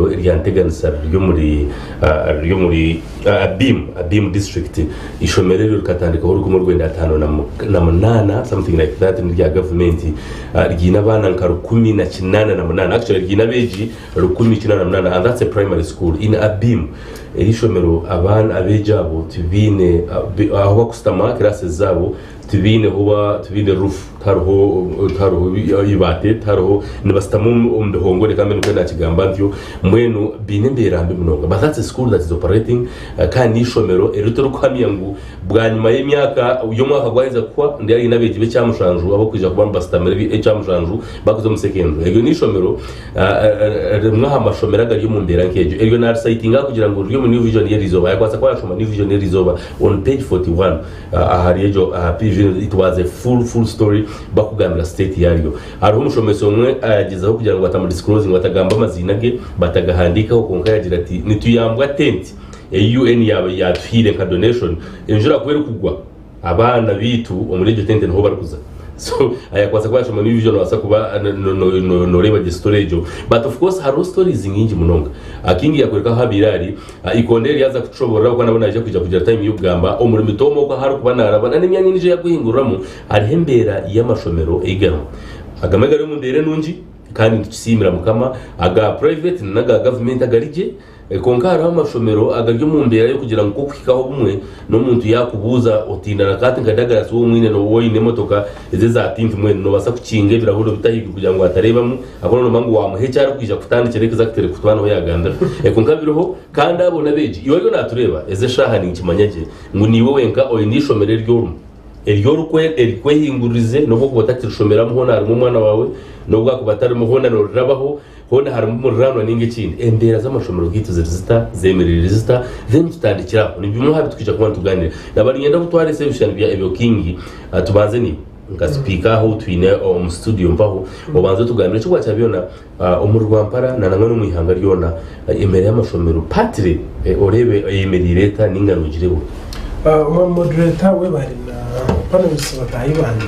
ishomero ryanteganisa ryo muri Abim district ishomero rikatandikaho ruko mu Rwanda 5 something like that ni rya government ryina abana nka 18 actually ryina beji 18 and that's a primary school in Abim ishomero abana abejabo tubine aho bakustama classes zabo tubine roof taroho ibate taroho nibastamo umdhongore kambe nukenda kigamba ntyo mwenu bine mberambe munonga but that's a school that is operating kandi ishomero erito rukwamiya ngo bwanyuma y'imyaka yo mwaka gwaheza kwa ndi ari nabegibe cyamushanju abo kwija kuba mbastamere cyamushanju bakoze mu secondary ego nishomero mwaha mashomera gari mu ndera nkejo ego na citinga kugira ngo ryo mu new vision yerizoba yakwasa kwa shoma new vision yerizoba on page 41 ahariyejo it was a full story bakugambira state yariyo hariho umushomesi umwe agezaho kugira ngo batamu disclosing batagamba amazina ge batagahandikaho konka yagira ati nituyambwa tent UN yatwire nka donation enjura kubera kugwa abana bitu omurege tent nho barukuza so ayakwasa kwashoma new vision wasa kuba no reba de storage but of course haro stories nyingi munonga akingi yakwereka habirari ikonderi yaza kucobora ko nabona aje kugira time y'ubwamba omuri mitomo ko hari kubana arabana n'imyanya nije yaguhinguramo ari hembera y'amashomero egano agamagara mu ndere nunji kandi tusimira mukama aga private naga government agarije konkara amashomero agaryo mu mbera yo kugira ngo kwikaho bumwe no muntu yakubuza otindana kati nkadagara so mwine no woyine motoka ezeza atinti mwe no basa kukinge birahuro bitahiga kugira ngo atarebamo abono mangu wamuhe cyari kwija kutandikira exactly kutwana ho yaganda konkabiroho kandi abona beji iwayo natureba eze shahani nkimanyage ngo niwe wenka oyinishomere ryo rukwe hingurize no bwo batatirishomera muhona ari mu mwana wawe no bwo kubatari muhona no rabaho hona hari mu rano ninge kindi endera z'amashomero gitu zita zemerera zita then tutandikira ni bimwe habi tukija kuba tuganira nabari ngenda gutwara solution bya Ebyo King tubanze ni nga speaker aho twine mu studio mvaho obanze tuganira cyo kwacyabiyona umurwampara na namwe no muhanga ryona emere y'amashomero patri orebe emerereta ningano girebo moderator we bari na panelist batayibanje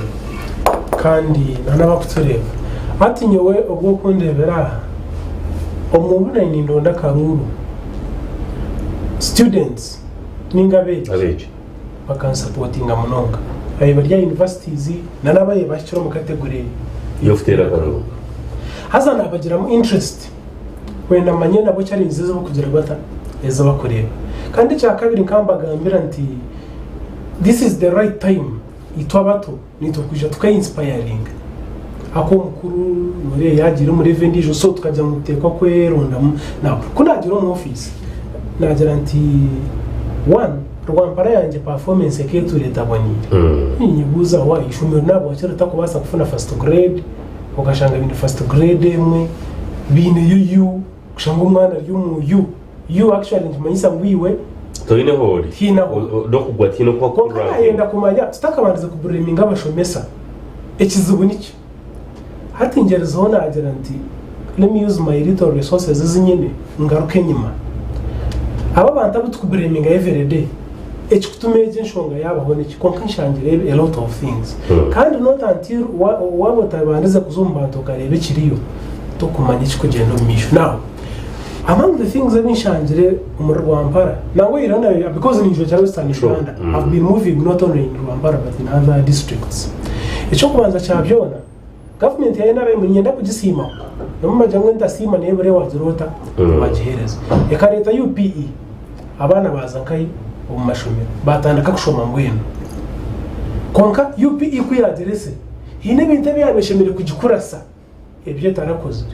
kandi nanabakutureba ati nyewe ubwo kundebera omubuna ni ndonda karuru students ningabeje bakan supporting amunonga ayi barya universities nanabaye bashiro mu category yofutera karuru hazana abagira mu interest wenda manye nabo cyari nziza bo kugira bata eza bakoreba kandi cya kabiri nkambagambira nti this is the right time itwabato nitokuje tukainspiring ako mukuru muri yagira muri vendijo so tukajya muteka kweronda na kunagira mu office na garanti one rwampara yanjye performance eketu letabonire nyibuza wa ishumiro nabo cyarata kubasa kufuna first grade ukashanga ibintu first grade emwe bine yu kushanga umwana ry'umu you actually ndimanyisa ngwiwe toine hori hina do kugwatino kwa kura yenda kumanya tutakabanze kubureminga abashomesa ekizubu niki hati ingerezo na garanti let me use my little resources zinyene ngaruke nyima aba bantu abutukubureminga every day ekikutumeje nshonga yabaho niki konka nshangire a lot of things kandi not until wabo tabandiza kuzumbanto karebe kiriyo to kumanya ikigendo misho now among the things that nshangire mu Rwampara nawe irana because in Western Uganda I've been moving not only in Rwampara but in other districts icyo kubanza cyabyona government ya NRM nyenda kugisima namamaje ngo ndasima nebure wazirota wagihereza eka leta UPE abana bazankayi mu mashomero batandaka kushoma mbweno konka UPE kuyadirese hine binte byabeshemere kugikurasa ebyo tarakoze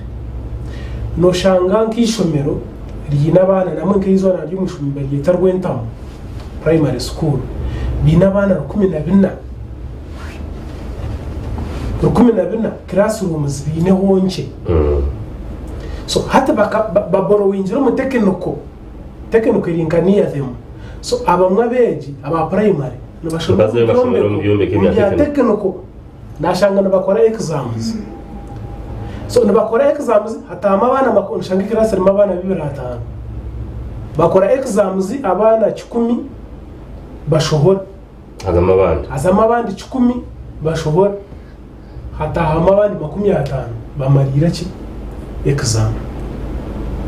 no shanga nkishomero ryina abana namwe nkizona ry'umushumba ryita Rwentamo primary school bina abana 14 classrooms bine honche so hata baboro winjira mu technical irinkaniya them so abamwe abeji aba primary bashobora mu byombe k'ibya technical nashanga bakora exams so nabakora exams hatama abana makonshanga class rima abana 25 bakora exams abana 10 bashohora azama abandi 10 bashohora hatahama abandi 50 bamarira ki exam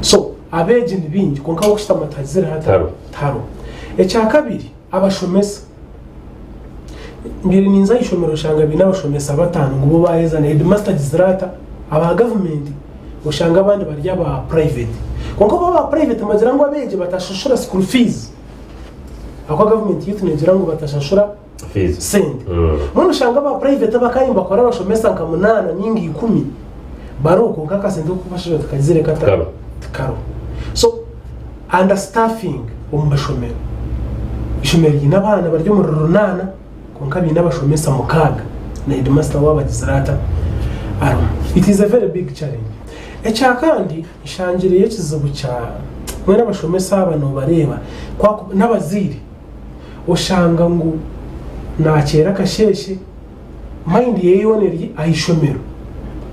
so abeje nibingi konka okushita matazira hataro ecya kabiri abashomesa mbere ninza ishomero shanga bina abashomesa batanu ngo baheza na headmaster gizrata aba government ushanga abandi barya ba private konka baba private mazira ngo abeje batashashura school fees akwa government yitu negira ngo batashashura fees send muno ushanga ba private bakayimba bakora abashomesa nka 8 nyingi 10 baroko kaka sendo kubashira tukazire karo so understaffing umashomero ishomero y'abana baryo mu runana konka bina bashomesa mukaga na headmaster w'abagizrata it is a very big challenge echa kandi ishangire yekizubu cya mwena bashomesa abantu bareba kwa n'abaziri ushanga ngo nakera kasheshe mind yeyoneri ayishomero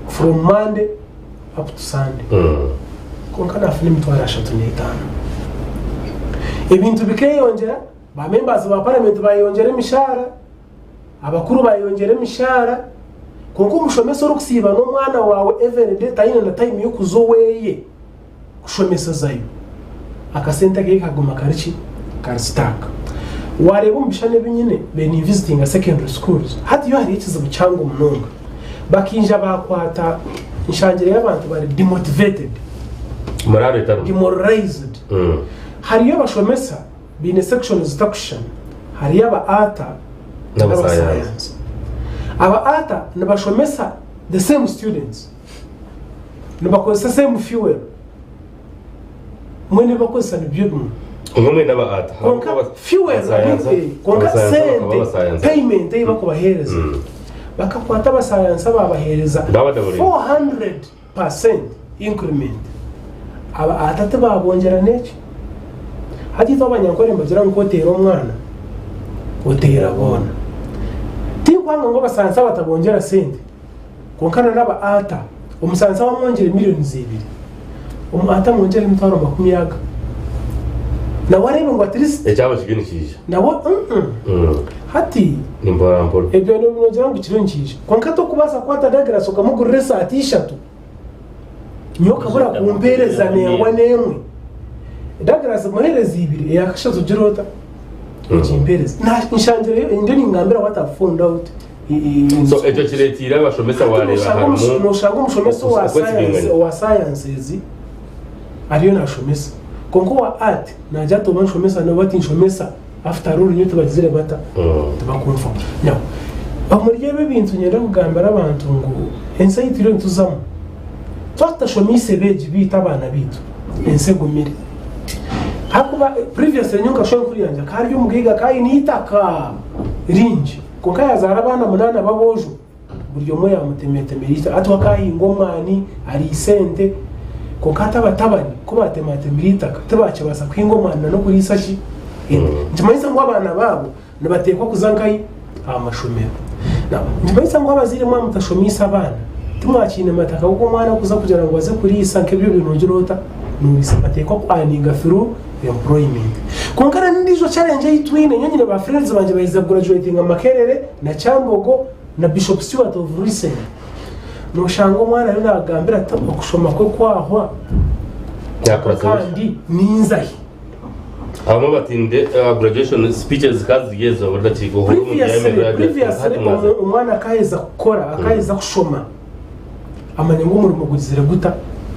from Monday up to Sunday konka na film twarashatu n'itano ibintu bikeyongera ba members ba parliament bayongera imishara abakuru bayongera imishara konko umushomesa uri kusiba n'umwana wawe every day tayine na time yo kuzoweye kushomesa zayo akasenta ke kaguma karichi karstaka wareba umbishane binyine beni visiting a secondary schools hati yo hari ikizo bucyango munonga bakinja bakwata inshangire y'abantu bari demotivated morale taru demoralized hari yo bashomesa bine section instruction hari yaba ata na science aba ata nabashomesa the same students nabakosa same fuel mwene bakosa nibyo umwe naba ata konka fuel konka sente payment ibako bahereza bakakwata aba science babahereza 400% increment aba ata babongera neki hati twabanyankore mbagira ngo kotera umwana otera bona tikwanga ngo basansa batabongera sente konkana naba ata umusansa wamwongere miliyoni 2 umata mwongere mutwaro 10 na warebe ngo atrist ecyaba kigenikije nawo hati nimbarampo ebyo n'unogira ngo kirenkije konka to kubasa kwata dagara soka muguresa atishatu nyoka bura kumpereza nengwa nemwe dagara muhereza 2 yakashatu jirota ukimpereza na inshanjire inde ningambira what have found out so ejo kiretira bashomesa wareba harimo mushanga umushomesa wa sciences ariyo nashomesa konko wa art najya to banshomesa no batinshomesa after all nyuto bagizire bata tubakumva no bamuriye bebintu nyenda kugambira abantu ngo insight iro ntuzamo twatashomise beji bita abana bitu ensegumire hakuba previous nyunga shon kuri yanja kari umugiga kai nitaka rinji konka yazara abana 8 babojo buryo moya mutemetemerita atwa kai ngomwani ari sente konka tabatabani ko batemetemerita tabache basa kwingomwana no kuri sashi ntimayisa ngo abana babo nabatekwa kuzankai amashomero na ntimayisa ngo abazire mwa mutashomisa abana tumwakine mataka uko mwana kuza kugira ngo baze kuri isanke byo bintu ngirota nubisa batekwa kwaninga through employment konkara ndizo challenge yitwine nyine ba friends banje bayiza graduating amakerere na Chambogo na Bishop Stewart of Recent no shango mwana yo nagambira tambo kushoma ko kwahwa kandi ninzahi abo batinde graduation speeches kazigezo badakigo ho mu yemerera umwana akaheza gukora akaheza kushoma amanye ngo umurimo guzira guta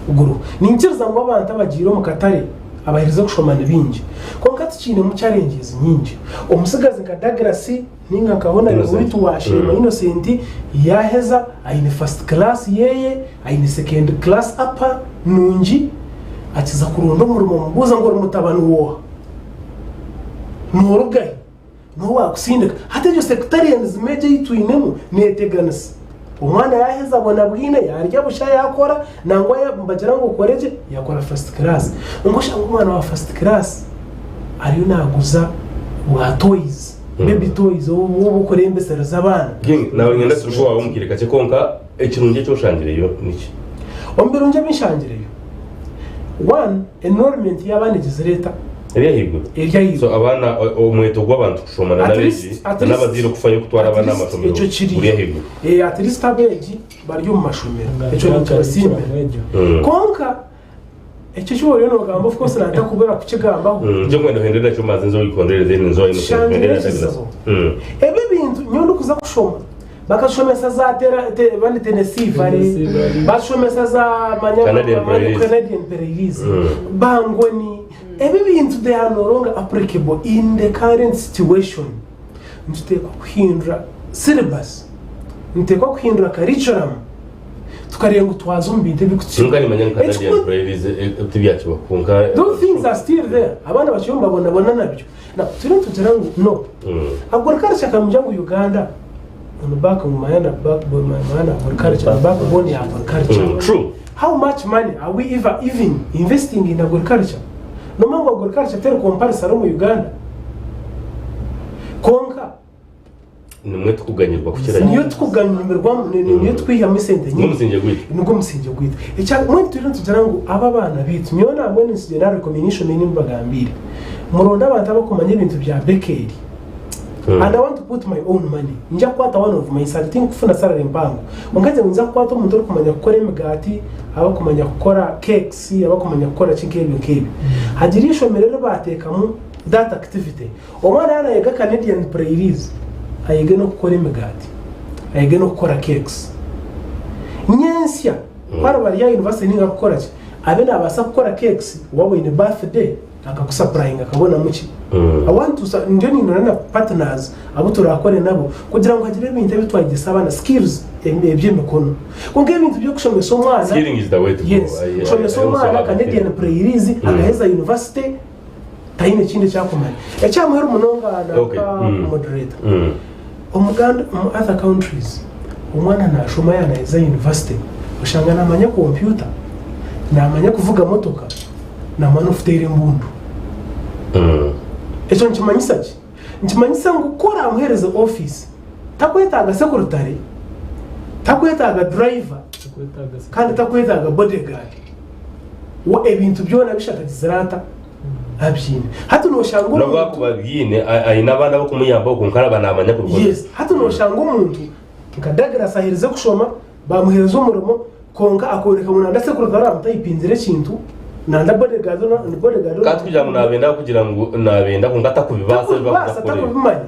uguru ninjirza ngo abantu abagiro mu katare abahiriza kushomana bingi konka tukine mu challenges nyingi umusigazi nka Douglas ninga kabona witu washima Innocent yaheza ayine first class yeye ayine second class upper nungi akiza kurundo umurimo mbuza ngo mutabanu wo nurugai no wakusindika hata yo sectarians meje yitwinemu neteganasi umwana yaheza abona bwine yarya busha yakora nangwa yambagira ngo koreje yakora first class ngosha umwana wa first class ariyo naguza wa toys baby toys wo bukorembe sereza abana nawe ngenda turwo wawe mukireka cye konka ekirunge cyo shangireyo niki ombirunge bishangireyo one enrollment y'abana gizereta Erihigo so abana umweto gw'abantu kushomana nabeji n'abaziro kufayo kutwara abana amashomero urihigo at least abeji bari mu mashomero eco ni cyasime konka icyo cyo rero nogamba of course natakubera kukigambaho nje ngwendo hendera cyo maze nzo ikondere zene nzo ino ebe bintu nyondo kuza kushoma bakashomesa za bandi Tennessee Valley bashomesa za Canadian Prairies bangoni ebe bintu they are no longer applicable in the current situation. Ntutekwa kuhindura syllabus, ntutekwa kuhindura curriculum, tukarenga twazumbinte bikutshinga ni manyanga Canadian Prairies tibyacho bakunga. Those things are still there. Abana bachiyomba bona nabyo. Na turi tugirango no agriculture kamujyango Uganda on back of my backbone, my man, agriculture, backbone of agriculture. True. How much money are we even investing in agriculture? No matter agriculture, tell comparison mu Uganda. Konka. Nimwe tukuganyirwa kukira. Niyo tukuganyirwa niyo twihame sente nyine. Nugo musinje gwita. Echa mwe tujana ngo aba bana bitu nyo na mbone general communication ni mbagambire. Muronda abantu abakumanya ibintu bya bekeri. And I want to put my own money. Nja kwata one of my salary kufuna salary mpango. Ongaze nza kwata umuntu uri kumanya gukora imigati, aba kumanya gukora cakes, aba kumanya gukora chinkebe. Hajirisho merero batekamu that activity. Omwana yana yega Canadian Prairies. Ayege no gukora imigati. Ayege no gukora cakes. Nyensya kwara bari ya university ninga gukora ki. Abe nabasa gukora cakes wabo in birthday akakusurprise akabona muki. I want to ndeni nona partners abo turakore nabo kugira ngo hagire ibintu bitwagisaba na skills eby'imikono konge ibintu byo kushomesa umwana skilling is the way to go. Kushomesa umwana Canadian Prairies agaheza university tayine kindi cyakomanya ecyamuhera umunonga na moderator umuganda mu other countries umwana nashoma yana heza university ushanga namanya computer namanya kuvuga motoka namanya ufite imbundu echo nchimanyisa ki nchimanyisa ngukora amuhereza office takwetaga secretary takwetaga driver kandi takwetaga bodyguard wo ebintu byona bishaka zirata abyine hatu no shango no bakubabine ayina abana bo kumuyamba ko nkara banamanya ku yes hatu no shango umuntu nkadagira sahirize kushoma bamuhereza umurimo konka akoreka munanda secretary amutayipinzire kintu nanda bodyguard katujya munabenda kugira ngo nabenda ko ngata kubibasa bakubimanya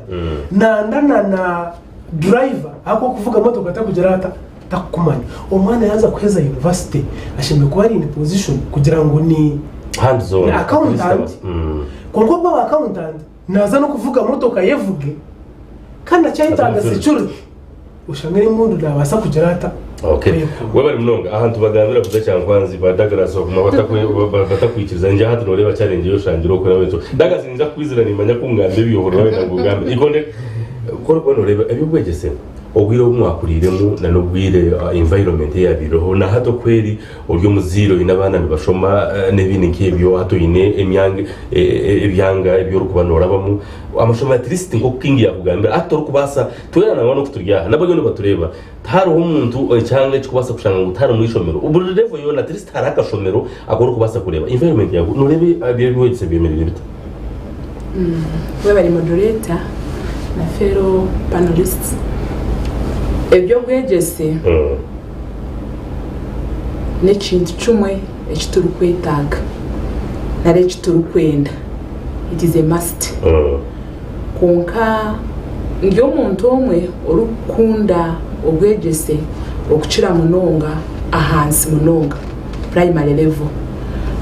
nanda na driver ako kuvuga moto katakugira takumanya umwana yaza kweza university ashimwe kuba ari in position kugira ngo ni hands on accountant kongo ba accountant naza no kuvuga moto kayevuge kandi cyahitanga security ushangire mundu nabasa kugira okay webari mnonga ahantu bagambira kuza cyankwanzi badagaraso kuma batakwikiriza nje hatu noreba challenge yo shanjiro ko nawe dagazi nza kwizira nimanya kungambe biyobora nawe ngo gambe ikonde ko rwano reba ebigwegese ogwiro umwakuriremo na nobwire environment yabiroho na hato kweri uryo muziro inabana bibashoma nebindi nkebyo hato ine emyange ebyanga ebyo rukubanora bamu amashoma at least ngo kingi yakugambira ato rukubasa tuyana nabano kuturya nabagyo batureba taro umuntu cyangwa cyubasa kushanga ngo taro mwishomero ubu level yo at least haraka shomero agora kubasa kureba environment yago nurebe abiyebwetse bemerere bita we bari moderator na fellow panelists ebyo gwegese n'ekintu kimwe ekiturukwetaga nare ekiturukwenda it is a must konka ndyo muntu omwe orukunda ogwegese okukira munonga ahansi munonga primary level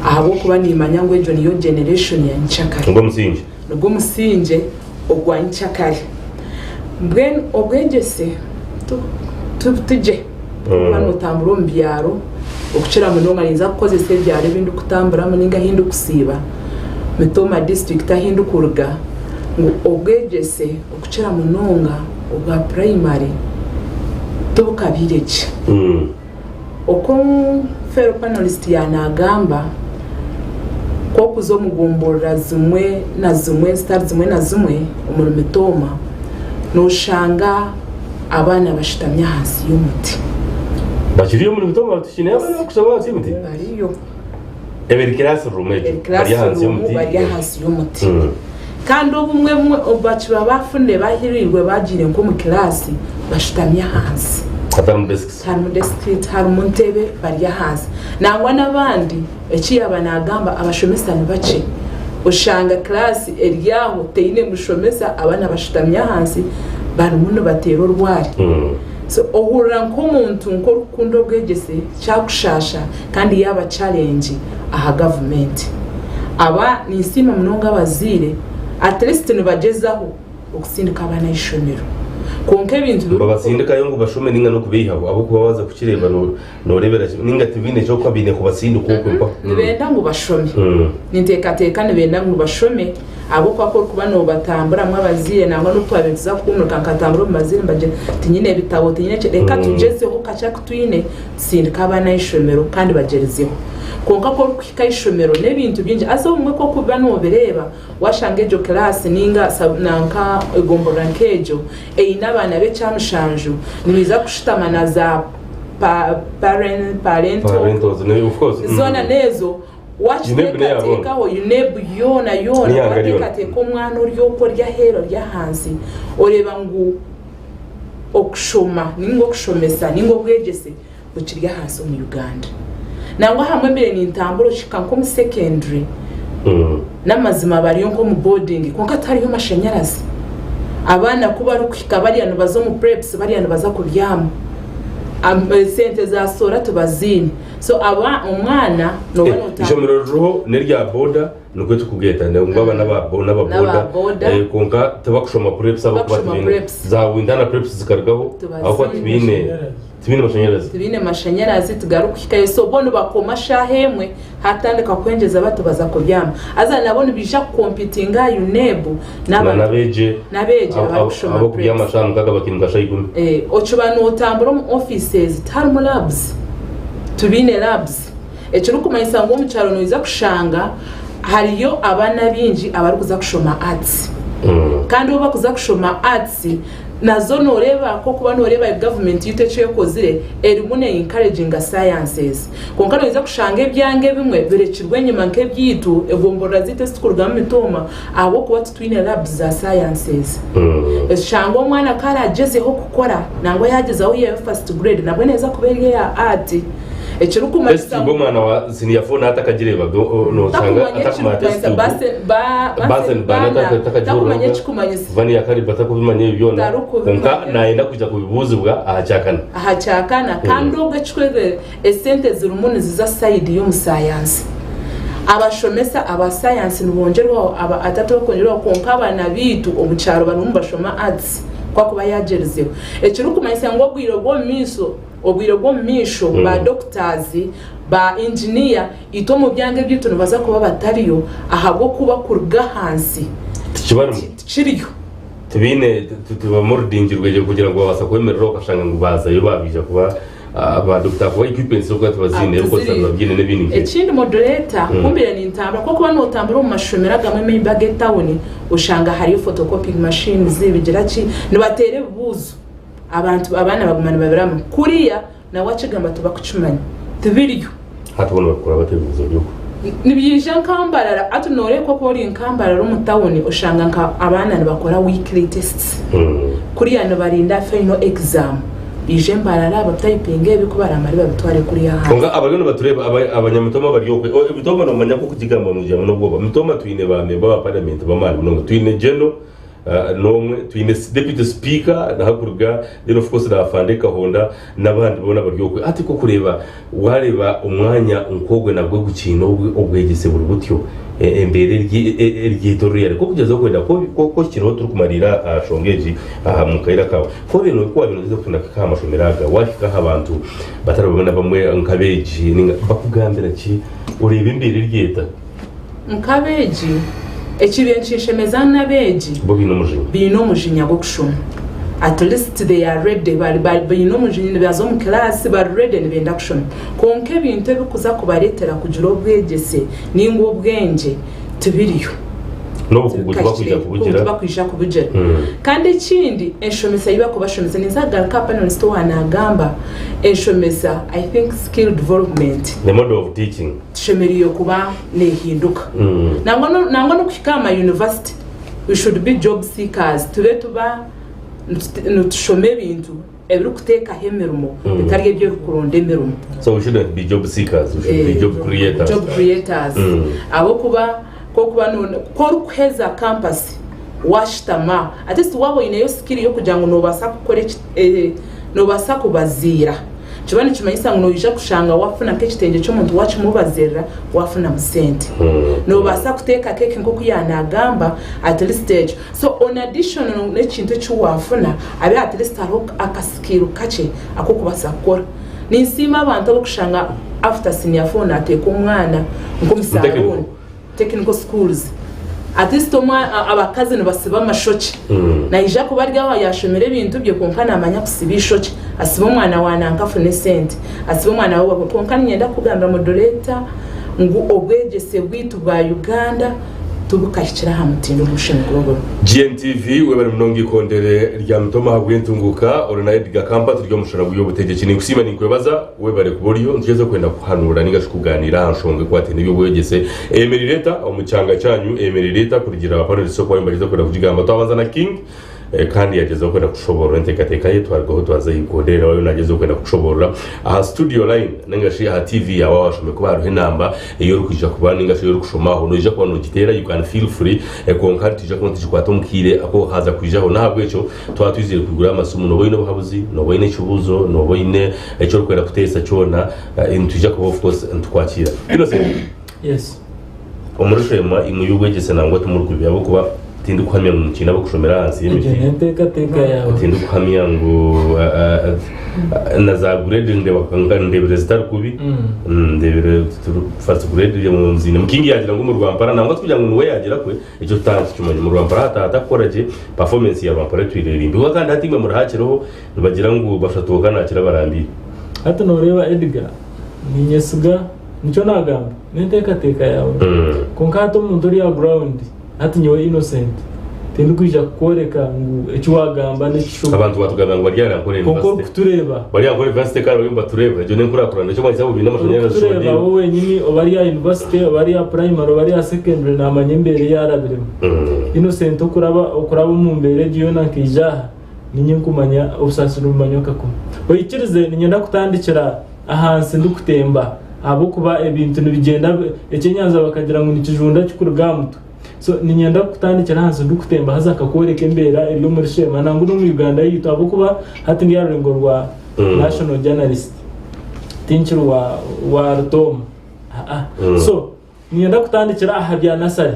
ahabo kuba nimanya ngo ejo niyo generation ya nchakari ngo musinje ogwa nchakari mbwen ogwegese tuje bano tamburo mbyaro okukira munonga ninza kukozesa ebyaro bindu kutambura muninga hindu kusiba mitoma district ahindu kuruga ngo ogwegese okukira munonga ogwa primary tubukabireki oko fellow panelist yanagamba ko kuzo mugomborera zimwe na zimwe start zimwe na zimwe umuntu mitoma no shanga abana bashitamya hasi y'umuti bakiriye muri mitoma batushine kusaba hasi y'umuti ariyo every classroom bari hasi y'umuti kandi ubumwe obachiba bafunde bahirirwe bagire nko mu class bashitamya hasi hatamu desks hatamu ntebe bari hansi nangwa n'abandi ekiyaba nagamba abashomesa nibace ushanga class eryaho teine mushomesa abana bashitamya hansi bari muno batero rwari so ohurira nk'omuntu nk'orukundo bwegese cyakushasha kandi yaba challenge aha government aba nisima munonga abazire at least nibagezaho okusindika abana ishomero konke bintu babasindika yo ngo bashome ninga no kubihaho abo kuba baza kukireba no rebera ninga tivine cyo kwabine kubasindika uko nibenda ngo bashome niteka nibenda ngo bashome abo kwako kuba no batambura mwabazire nangwa no twabeza kumurika nkatambura mu mazire mbaje tinyine bitabo tinyine reka tugezeho kacha kutwine sindika abana ishomero kandi bagerezeho konka ko kwika ishomero nebintu byinje azo umwe ko kuba no bereba washangejo class ninga sabnanka egombora nkejo einabana be chamushanju nibiza kushitamana za parental of course zona nezo wachitekaho yunebu yona watekateka omwana oryoko rya hero rya hansi oreba ngu okushoma ningo okushomesa ningo bwegese bukirya hansi mu Uganda nangwa hamwe mbere ni ntamburo shika nko mu secondary n'amazima bariyo nko mu boarding konka atariyo mashanyarazi abana kuba rukika bari anu bazo mu preps bari anu baza kubyama sente za sora tubazini so aba umwana no bano ishomero ruho nerya boda nuko tukugeta ngaba n'ababoda konka tabakushoma preps abo kwatibine za windana preps zikargaho aho kwatibine tibine mashanyarazi tugarukika so bono bakoma shahemwe hatandika kwengeza bato baza kubyama aza nabone bisha competinga yunebu nabeje abakushoma abo kubyama shanga kaga bakinga shayigumi ochubano otambura mu offices tarmu labs tubine labs ekirukumayisa ngo mu cyaro noiza kushanga hariyo abana binji abarukuza kushoma arts kandi uba kuza kushoma arts nazo noreba ko kuba noreba government yiteche kozire erimune encouraging sciences konkano iza kushanga ebyange bimwe berekirwe nyuma nke byitu egombora zite sikurga mitoma abo kuba twine labs za sciences eshango omwana kala agezeho kukora nangwa yagezaho ye first grade nabwo neza kuberye ya art ekiruku matisa bomwana wa senior phone atakagireba no sanga atakumatesta base takumanye kikumanyisa vani yakari batakubimanye ibyona konka naenda kuja kubibuzibwa ahachakana kandi ogachweze esente zirumuni ziza side yo mu science abashomesa aba science nibongerwa aba atatu kongerwa konka abana bitu omucyaro banumbashoma arts kwa kuba yagerezeho ekiruku mayisa ngo obwiro bwo misho ba doctors ba engineer ito mu byange by'ito baza kuba batariyo ahabwo kuba kurga hansi kiriyo tubine tubamurdingirwe kugira ngo babasa kwemerera ukashanga ngo bazayo babija kuba aba doctor kwa equipment zo kwatubazine uko sababyine n'ibindi ekindi moderator kumbira ni ntambara ko kuba no tambara mu mashomera gamwe me bage town ushanga hari photocopying machine zibigira ki nibatere buzu abantu abana bagumana babiramo kuriya na wacigamba tubakucumanya tubiriyo hatubona bakora batebuzo byo nibiyija nkambarara atunore ko kori nkambarara mu town ushanga nka abana bakora weekly tests kuriya no barinda final exam bije mbarara abatayipinge bikubara amari babitware kuri ya hanze konga abagano batureba abanyamitoma baryo bitoma no manya ko kugigamba mu jamano bwo mitoma twine bame ba parliament bamari no twine geno nomwe twine deputy speaker nahakurga then of course nafandika honda nabandi bona baryokwe ati ko kureba wareba umwanya unkogwe nabwo gukino obwegese buri butyo embere ry'itoriyare ko kugeza kwenda ko kiro turi kumarira ashongeji mu kaira kawe ko bintu ko bintu zo kufuna kamashomeraga washika abantu batarabona bamwe nkabeji bakugambira ki ureba imbere ryeta nkabeji ekibenshishemeza nabeji bo bino mujinya go kushoma at least they are ready bino mujinya bazo mu class ba ready nibenda kushoma konke bintu bikuza kubaretera kugira obwegese ningo obwenje tubiriyo no kugira bakwisha kubugira kandi ikindi enshomesa yiba kubashomesa nizaga company store nagamba enshomesa I think skill development the model of teaching shemeriyo kuba nehinduka nangwa no kukama university we should be job seekers tuba nutushome bintu ebiri kuteka hemerumo bitari ibyo kuronda emerumo. So we shouldn't be job seekers, we should be job creators. Job creators. Abo kuba none ko rukweza campus washitama at least wabo ineyo skill yo kugira ngo nobasa gukora nobasa kubazira kibani kimanyisa ngo noyija kushanga wafuna kekitenge cyo muntu wacu mubazera wafuna musente nobasa kuteka keke nko kuyanagamba at least stage. So on addition n'ekintu cyo wafuna abe at least aro akaskill kache ako kubasa gukora ninsima abantu abokushanga after senior phone ateka umwana ngo musaruni technical schools at least abakazi nibasiba amashoki naija kubarya yashomere ibintu byo konkana amanya kusiba ishoki asiba umwana wananka fune sente asiba umwana wawe konkana nyenda kugamba moderator ngo obwegese bwitu bwa Uganda tubukashira hamutindo mushingoro GNTV webari mnongi kondere rya mutoma hagwentunguka orona EDGAR AKAMPA turyo Omushana Gw'Ebyobutegyeki ninkusima ninkwebaza webare kuboryo ntigeze kwenda kuhanura ningashi kuganira hanshonge kwatene byo bwegese emerireta omucyanga cyanyu emerireta kugira abapaneli soko bambagiza kwenda kugigamba twabanza na King kandi yageze kwenda kushobora ntekateka yetu ariko twaza yikodera wayo nageze kwenda kushobora aha studio line ningashi aha TV yawa washome kuba haruhe namba iyo rukija kuba ningashi yo rukushomaho no ija kwa no gitera you can feel free konkati ija konti kwata mukire ako haza kujaho ntabwo eco twatwizire kugura amasumu no boyine buhabuzi no boyine cyubuzo no boyine eco kwenda kutesa cyona intuje ko of course ntukwakira yes omurishema imuyubwegese nangwa tumurukubya bo kuba tindu kuhamya mu kintu abakushomera hansi y'imiti teka yawe tindu kuhamya ngo na za grade ndebere zitari kubi ndebere first grade yo mu nzina mukingi yagira ngo mu Rwampara nangwa kugira ngo nuwe yagira kwe icyo tanzi cyumanye mu Rwampara atakoraje performance ya Rwampara twiririmbi wa kandi hatimwe muri hakiroho bagira ngo bashatoka nakira barambi hata noreba Edgar ni nyesuga nico nagamba teka yawe konkato umuntu uri ya ground hati nyowe innocent tindu kwija koreka ngo ecyo wagamba n'icyo abantu batugana ngo bari yarakore university kutureba bari yakore university karo yumba tureba je ne kurakurana cyo mwanyisa mu bintu amashanyarazi so ndi wowe nyini obari ya university obari ya primary obari ya secondary na manyembere yarabiremo innocent okuraba mu mbere giyo nankija ninye kumanya obusasiro bumanyoka ko oyikirize ninyenda kutandikira ahansi ndukutemba abo kuba ebintu nibigenda ecenyanza bakagira ngo nikijunda cy'kurugamuto so ninyenda kutandikira hansi ndukutemba hazaka koreka embera iriyo muri shema nangu no mu Uganda yitu abo kuba hati ndi yarengo rwa national journalist tinchiru wa Tom so ninyenda kutandikira aha bya nasari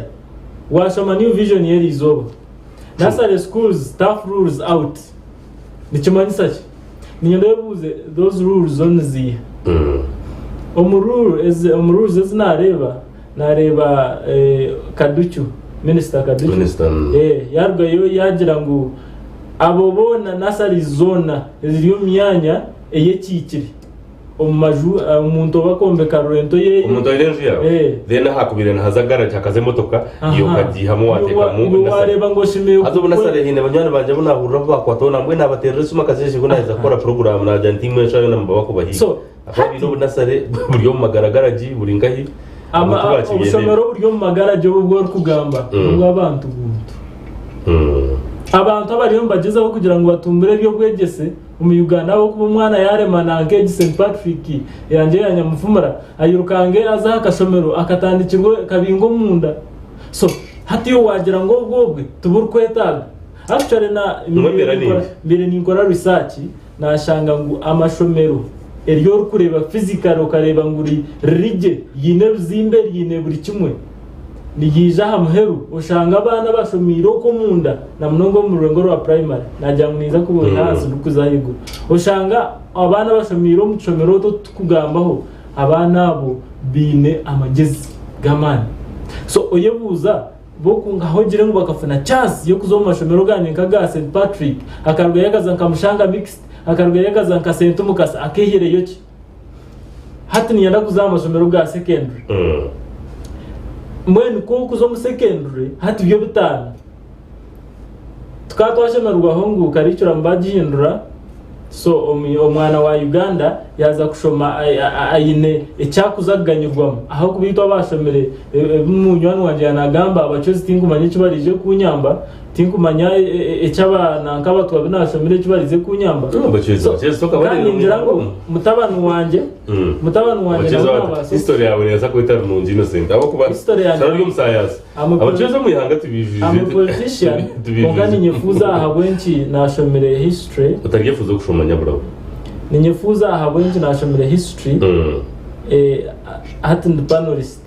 washoma new vision yeri izoba nasari schools staff rules out nikimanyisa ki ninyenda yebuze those rules on zi omururu nareba Kaduchu minister Kaduchu yarwayo yagira ngo abo bona nasari zona ziriyo myanya eyekikiri omumaju umuntu bakombe karorento ye umuntu arenje yawe then hakubirana hazagara cyakaze motoka iyo kadihamo wateka mu wareba ngo shimeye azo nasare hine banyana banje bunahurira bakwatona mbwe nabaterese makazeje ko naza gukora program na jantimwe nshayo namba bakubahi so abino bunasare buryo mu magaragaraji buri ngahi obusomero buryo mu magaraje bwo kugamba abantu buntu abantu abariyo mbagezaho kugira ngo batumbire byo bwegese mu Uganda abo kuba umwana yaremana nke St Patrick yanje yanyamufumara ayirukange aza akasomero akatandikirwe kabingo munda so hati yo wagira ngo bwobwe tubur kwetaga actually na mbere nikora research nashanga ngo amashomero eriyo kureba physical ukareba nguri rige yine zimbe yine buri kimwe nigija hamuheru ushanga abana bashomiro ko munda na mnongo mu rurengo rwa primary najya mwiza kubona hasi dukuzayigo ushanga abana bashomiro mu chomero to tukugambaho abana abo bine amagezi gamani so oyebuza boku ngaho gire ngo bakafuna chance yo kuzoma mashomero gane nkaga St Patrick akarwe yagaza nkamushanga mixed akarwe yagaza nkasentu mukasa akehere yoki hati niyanda kuzama mashomero ga secondary mwene ko kuzo mu secondary hati byo bitana tukatwashemerwa hongu karicura mbagihindura so omwana wa Uganda yaza kushoma ayine ecyakuzaganyirwamo aho kubitwa bashomere munywani wanje yanagamba abacozi tinkumanya icyo barije kunyamba tinkumanya ecyabana nkabatwa binashomere icyo barize kunyamba kandi ngira ngo mutabani wanje history yawe neza ko itari mu innocent abo kuba sarari y'umusayasi abacozi mu yanga tubijije I'm a politician kongani nyefuza ahabwenki nashomere history utariyefuza gushomanya bro ninyefuza ahabwenki nashomere history at the panelist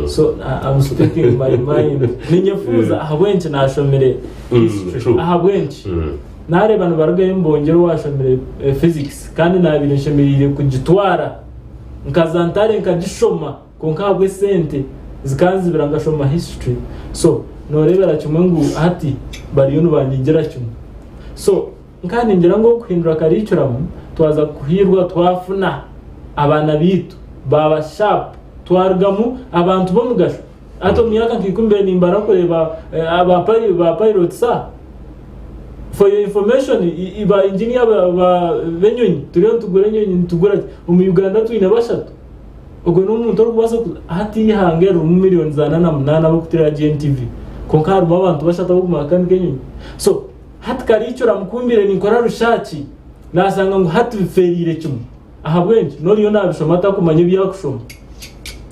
so I'm speaking my mind ninyefuza ahabwenki nashomere history ahabwenki nare bantu barugaye mbongero washomere physics kandi nabire nshemerire kugitwara nkazantare nkagishoma konkabwe sente zikanzi birangashoma history so norebera kimwe ngo ati bariyo nubangigera kimwe so nkandi ngira ngo kuhindura curriculum twaza kuhirwa twafuna abana bitu baba sharp twargamu abantu bo mugasho ato myaka nkikumbe nimbara kureba ba pilot sa for your information iba engineer ba benyonyi turiyo tugure nyonyi tugura mu Uganda twine bashatu ubwo n'umuntu uri kubasa hati hangera mu miliyoni za 8 abo kutira GNTV konka mu abantu bashata bo kumakani kenyonyi so hati karicura mukumbire nikora rushaki nasanga ngo hati biferire kimwe ahabwenje nori yo nabishoma atakumanye byakushoma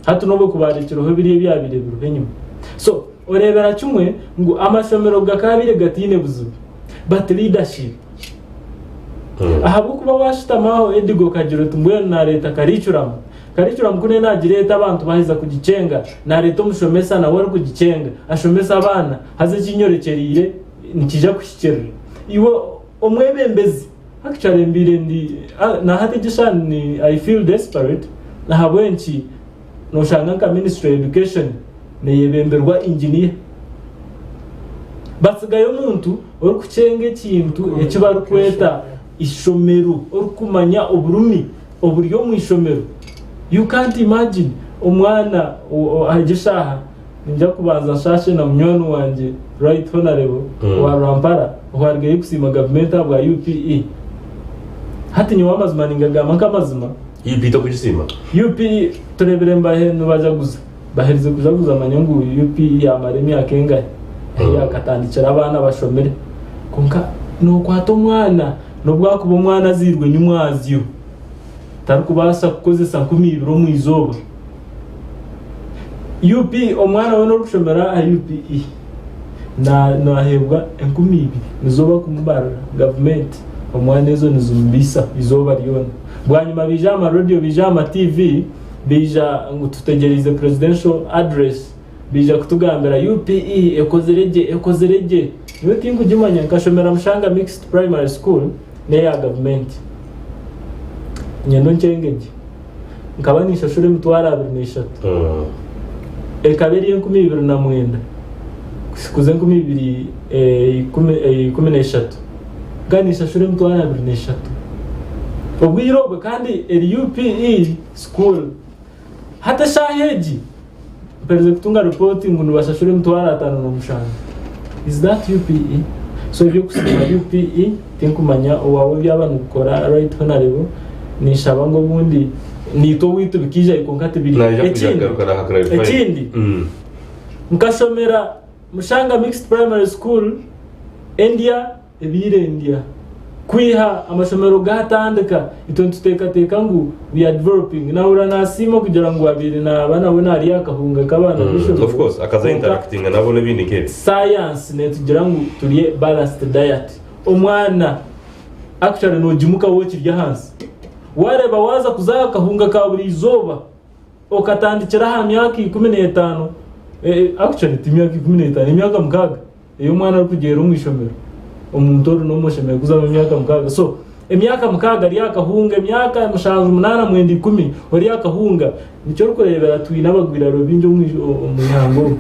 hati nobo kubarekero ho biriye byabire biruhenyuma so orebera kimwe ngo amashomero gakabire gatine buzubi but leadership ahabu kuba washitamaho edigo kagiro tumwe na leta karicura kune nagireta abantu bahiza kugicenga na leta umushomesa na wari kugicenga ashomesa abana haze kinyorekerire nikija kushikera iwo omwebembezi actually mbire ndi na hati gishani I feel desperate na habwenki no shanga ka ministry education ne yebemberwa engineer basigaye umuntu uri kucenge kintu ekibaru kweta ishomero uri kumanya uburumi uburyo mu ishomero you can't imagine umwana agishaha njya kubanza shashe na mnyonu wanje right honorable wa Rampara wargeye kusima government bwa UPE hati nyo amazima ningagama kamazima yipita kugisima UPE turebere mbahe nubaja guza baherize kujaguza amanyungu UPE yamaremi akenga yakatandikira abana bashomere konka nuko hato mwana nubwakuba umwana azirwe nyumwaziyo tarukubasa kukozesa 12 mu izoba UP omwana we no kushomera UPE na hebwa 12 nizoba kumubara government omwana ezo nizumbisa izoba ryona bwanyuma bijama radio bijama TV bija ngututegereze presidential address bija kutugambira UPE ekozerege niwe tingu jimanya nkashomera Mushanga mixed primary school ne ya government nyendo ncengeje nkabanisha shure mutwara 23 ekabiri 2009 kuze 2013 ganisha shure mutwara 23 obwiro kandi UPE school hata shaheji pereze kutunga reporting ngo nubashashure mutwara 5 no Mushanga is that UPE so ibyo kusoma UPE tinkumanya uwawe byabana gukora right honorable nishaba ngo bundi nito witu bikija ikonkate biri ekindi nkashomera Mushanga mixed primary school India kwiha amashomero gatandika itontu teka ngo we are developing na urana simo kugira ngo abiri na bana we nari yakahunga kabana bishobora of course akaza interacting nabo nebindi ke science ne tugira ngo turiye balanced diet umwana actually no jimuka wo kirya hansi wareba waza kuzakahunga ka buri izoba okatandikira ha myaka 15 actually timyaka 15 imyaka mukaga iyo mwana ari kugera umwishomero umuntu uri no mushemeye kuza mu myaka mukaga so emyaka mukaga ari yakahunga emyaka mushanzu 8 mwende 10 ori yakahunga nicyo rukorebera twina bagwiraro binjo umuhango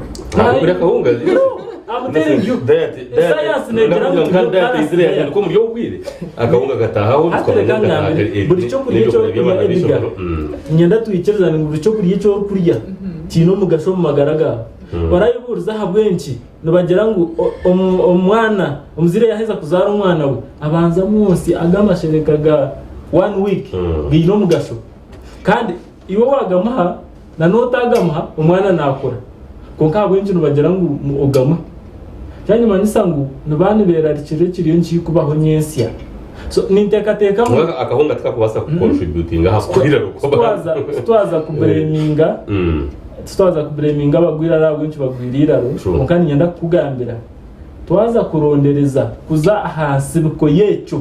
kuri akahunga I'm telling you that science negira ngo Israel ko muri ubwire akahunga gatahaho twabona buri cyo kuri cyo nyenda tuyikerezana ngo buri cyo kuri cyo kurya kino mugasho mu magaraga barayiburiza habwenki nibagira ngo umwana umuzire yaheza kuzara umwana we abanza munsi agamasherekaga 1 week ngino mugasho kandi iwe wagamuha na notagamuha umwana nakora konka habwenki nibagira ngo ugama cyane manisa ngo nabane berarikire kiriyo nki kubaho nyesya so nintekateka mu akahunga twakubasa contributing hakurira ruko twaza kubreminga tutaza kubreminga bagwira rabo benshi bagwirira ro kandi nyenda kugambira twaza kurondereza kuza hasi ruko yecho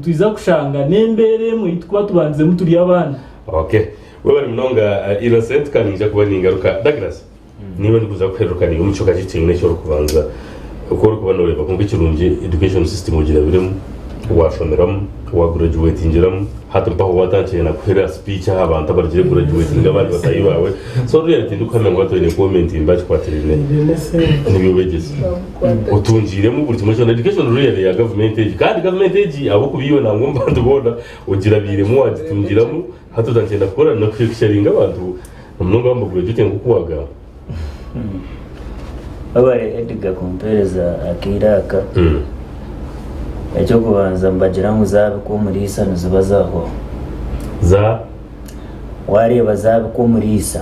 tuiza kushanga nembere mu itwa tubanze muturi abana okay wewe bari munonga innocent kanija kuba ningaruka Douglas niba ndikuza kweruka ni umuco kagitinga cyo kubanza uko uri kubona ureba kumva ikirungi education system ugira birimo washomeramo wagraduatingiramo hata mpaho watangiye na kwera speech abantu abagiye graduating abandi batayi bawe so rero tindu kamenya ngo batore comment imbaje kwatirine nibiyo begeze utungiremo buri kimwe cyo education rero ya government age kandi government age abo kubiyona ngo mbandi bona ugira biremo wagitungiramo hata utangiye nakora no kwikisharinga abantu umuntu bamba graduating kukuwaga abare EDGAR kompereza akiraka ecyo kubanza mbagira ngo zabe ko muri isa nuzibazaho za wareba zabe ko muri isa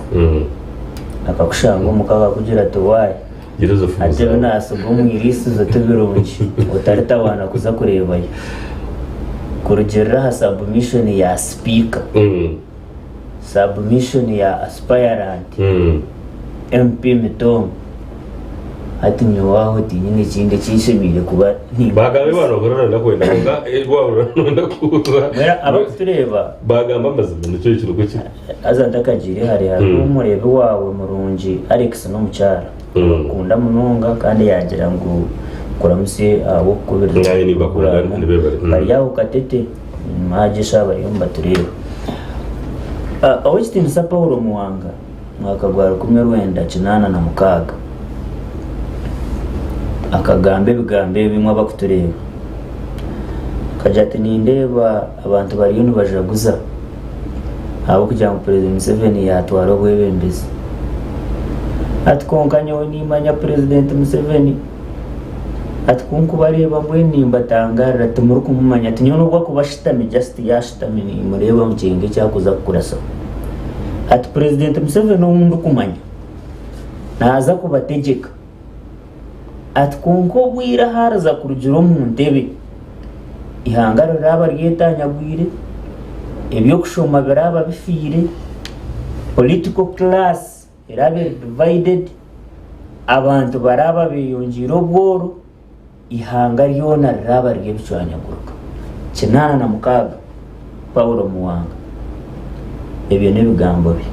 akakushanga umukaga kugira tuwaye girezo fuza ate binasugo mu irisi zo tubirungi utarita wana kuza kurebayo kurugera submission ya speaker submission ya aspirant MP Mitom ati nyowaho tinyine kinde cyishimire kuba bagabe bano gorana nakwenda nga egwa ndakuza mera abakutureba bagamba amaze ibintu cyo kiruko ki aza ndakagire hari umurebe wawe murungi Alex no mucyara kunda munonga kandi yagira ngo kuramuse abo kubirira ngaye ni bakura ni bebere bari yaho katete magisha bari yumba tureba aho kitinda sa Paulo Muwanga mwakagwara kumwe rwenda kinana na mukaga akagambe bigambe bimwe abakutureba kajati nindeba abantu bari yunu bajaguza abo kugira ngo President Museveni yatwara Gw'Ebyobutegyeki atkonkanyo nimanya President Museveni atkunku bareba mbwenimba tangarira tumuru kumumanya tinyono gwa kubashitami just yashitami ni mureba mukenge cyakuza kurasa ati President Museveni umuntu kumanya naza kubategeka atkunko bwira haraza kurujiro mu ntebe ihangaro raba ryetanyagwire ebyo kushoma biraba bifire political class irabe divided abantu baraba biyongiro bworo ihanga ryona raba ryebicwanyaguruka kinana na mukaga Paulo Muwanga ebyo ne bigambo bi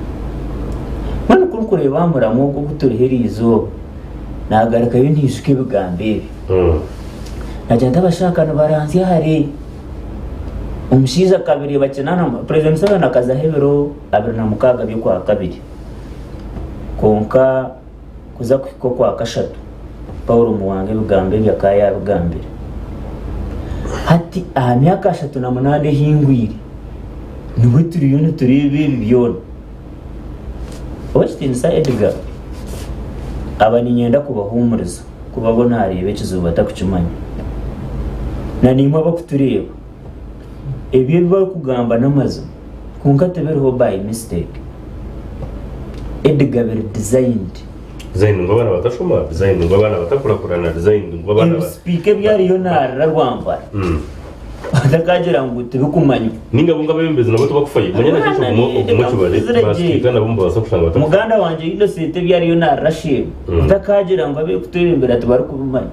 mwana kureba muramo bwo guturiherizo nagarika yo ntisuke bigambe najya bashakana baranzi hari umushiza kabiri bakinana President Museveni akaza hebero abiri na mukaga byo kwa kabiri konka kuza kwiko kwa kashatu Paulo Muwanga bigambe byakaya bigambire hati myaka 38 hingwiri niwe turiyone turebe bibyono Ochitinsa EDGAR aba ni nyenda kubahumuriza kubabona harebe kizuba takucumanya na nimwe bakutureba ebyo biba kugamba namazo kunka tebereho by mistake EDGAR designed design ngo bana batashoma design ngo bana batakurakurana design ngo bana speaker byari yo narara rwambara ndakagira ngo tubikumanya ninga bunga bembeze nabo tubakufaye manya nakicho umukibare basikana bumba basakushanga bata muganda wanje Innocent byari yo narashe ndakagira ngo abe kutera imbere atubari kubimanya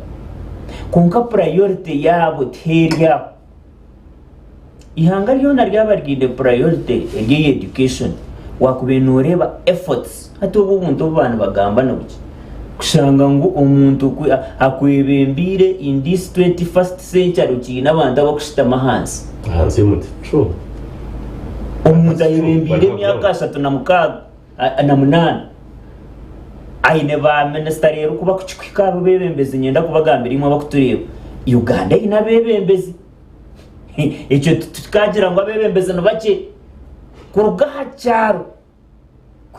kunka priority yabo terya ihanga ryo naryabarginde priority ege education wakubenureba efforts hati ubuntu bana bagamba n'uki kushanga ngo umuntu akwebembire in this 21st century ukina abantu abakushitama hansi muti true umuntu ayebembire myaka 3 na mukaga na 8 aine ba minister rero kuba kucikika bebembeze nyenda kubagambira imwe abakutureba Uganda inabebembeze icyo tukagira ngo abebembeze no bake kuruga cyaro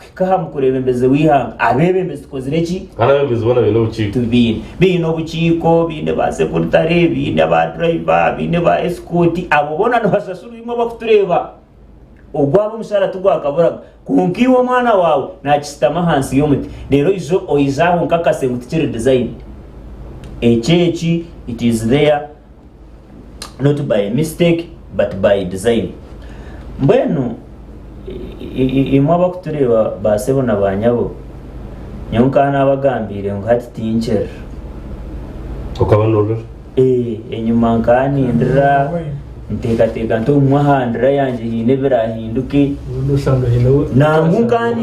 kwikaha mukurebembeze wihanga abebembeze tukozire ki arabembeze ubona bino buciko bino buciko bine ba secretary bine ba driver bine ba escort abo bona no basasuru imwe bakutureba ogwabo mushara tugwakabura kunkiwo mwana wawe nakistama hansi yomuti rero izo oizaho nkakase mutikire design echechi it is there not by mistake but by design mbwenu imwe bakutureba basebo nabanyabo nyonkana abagambire ngo hati tincher ukabanurira enyuma nkani ndira ntekateka nto umwahandira yanje hine birahinduke usanga hino nangungani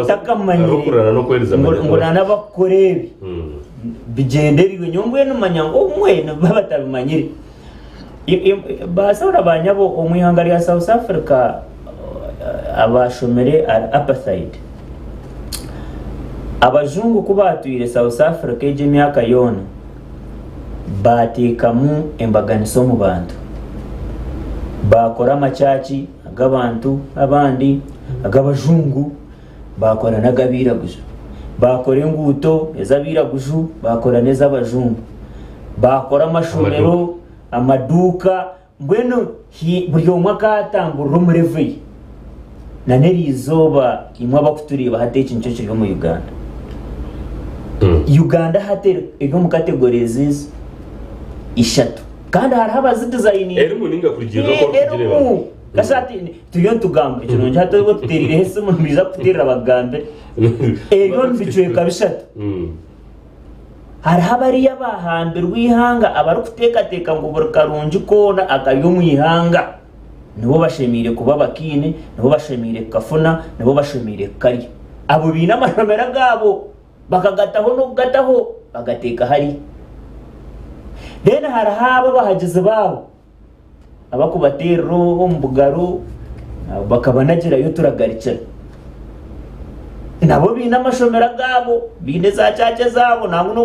takamanyira no kwereza ngo nanabakorebi bigenderiwe nyongwe numanya ngo umwene babatabimanyire basora banyabo omwihanga lya South Africa abashomere apartheid abazungu kubatwire South Africa eje myaka yona batekamu embaganiso mu bantu bakora amachachi agabantu abandi agabajungu bakora nagabiraguzo bakora enguto ezabiraguzo bakora nezabajungu bakora amashomero amaduka mbweno buri umwaka atangurira umurevi na nerizoba imwe abakuturiba hateke nicyo kiri mu Uganda Uganda hatera ego mu categories ishatu kandi hari abazidesign eri muninga kugizo ko kugireba kasati tuyo tugambe kino njato go tuterire hese umuntu biza kuterera abagambe ego mbicuye kabishatu hari habari y'abahambere wihanga abari kutekateka ngo burkarunji kona akayo mu ihanga nibo bashemire kuba bakine nibo bashemire kafuna nibo bashemire kari abo bina amashomera gabo bakagataho no gataho bagateka hari dena harahaba bahagize babo abakubatero ombugaro bakabanagira yo turagaricira nabo bina amashomera gabo bine za cyace zabo namwe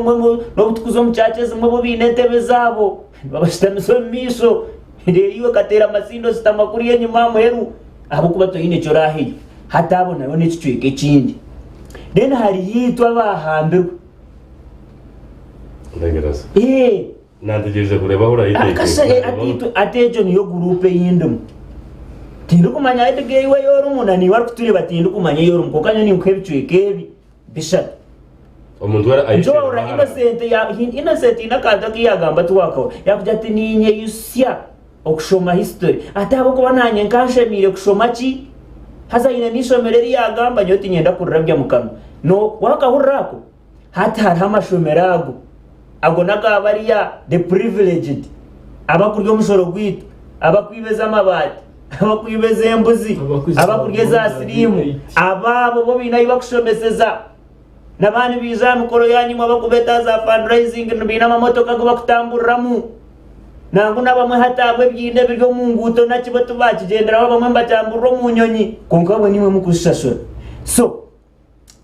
no butukuzo mu cyace zimwe bo bine tebe zabo babashitamiso miso rero katera amasindo zitamakuri ye nyuma muheru abo kubato yine cyorahi hatabona yo n'icicweke kindi dena hari yitwa bahambirwa ndagerasa nantegereje kureba aho urayiteke atejo niyo groupe yindum tindu kumanya edege iwe yoru munani wari kutureba tindu kumanya yoru mukokanya ni ukebicwekebi bishat omuntu wara ayishora innocent inakanda kiyagamba tuwako yakuja ati ninye yusya okushoma history atabo ko bananye nkanshemire kushoma ki haza ine nishomereri yagamba nyoti nyenda kurabya mukano no wakahurako hata haramashomerago ago nagabariya the privileged abakuryo musoro gwita abakwibeza amabati abakwibeza embuzi abakuryeza sirimu ababo bo binayi bakushomeseza nabandi biza mikoro yanyu abakubeta za fundraising bina amamotoka go bakutamburiramu nangu nabamwe hatabwe byinde biryo mu nguto nakibo tubakigendera bamwe mbatamburiro mu nyonyi konkabwe nimwe mukushashora so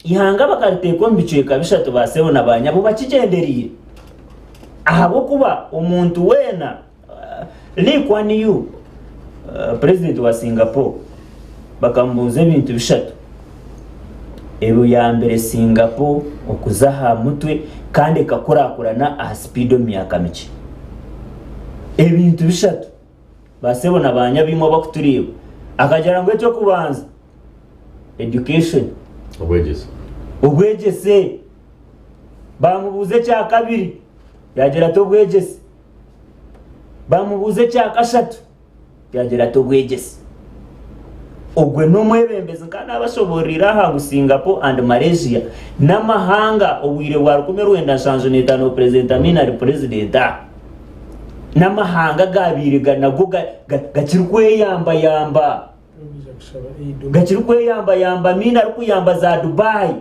ihanga bakarteko mbicuye kabishatu basebo nabanyabo bakigenderiye ahabo kuba umuntu wena Lee Kuan Yew president wa Singapore bakambuza ibintu bishatu ebo ya mbere Singapore okuzaha mutwe kandi kakurakurana a speedo myaka mike ebintu bishatu basebo nabanya bimo bakuturiba akajara ngo cyo kubanza education ubwegese bamubuze cya kabiri yagera to bwegese bamubuze cya kashatu yagera to bwegese ogwe no mwebembeze kana abashoborira ha Singapore and Malaysia namahanga obwire warukume rwenda shanzo netano president amina president namahanga gabiriga nago gakirukwe yamba gakirukwe yamba mina rukuyamba za Dubai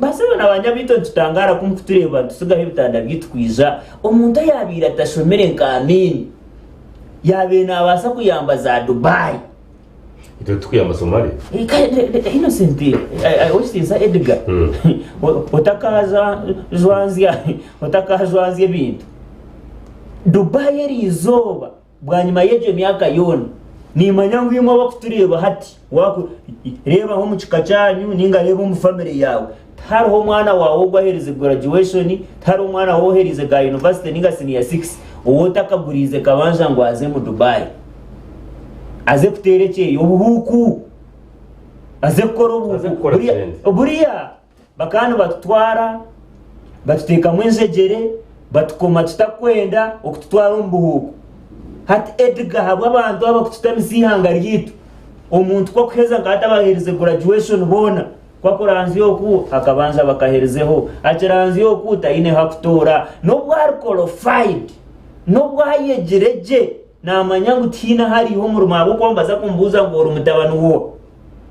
basaba nabanja bito tutangara kumfutureba dusigaho bitanda byitwiza umuntu yabira tashomere nkamini yabe nabasa kuyamba za Dubai ito tukuyamba Somalia innocent oshisa Edgar otakaza jwanzia bintu Dubai yari izoba bwanyuma yeje myaka yona nimanya ngo imwe bakutureba hati reba nko mu kika cyanyu ninga reba mu family yawe hariho umwana wawe ugwahereze graduation hari umwana wohereze ga university ninga senior 6 uwo takagurize kabanja ngo aze mu Dubai aze kuterekeye ubuhuku aze gukora buriya bakana batutwara batuteka mwenjegere batukoma tutakwenda okutwara umbuhuku hati Edgar habo abantu abakututamisi ihanga ryitu omuntu kwa kuheza ngata bahereze graduation bona kwa kuranzi yoku akabanza bakaherezeho aciranzi yoku taine hakutora no bwari qualified no bwayegereje namanya ngutina hariho mu rumabo kwambaza kumbuza ngo umutabano wo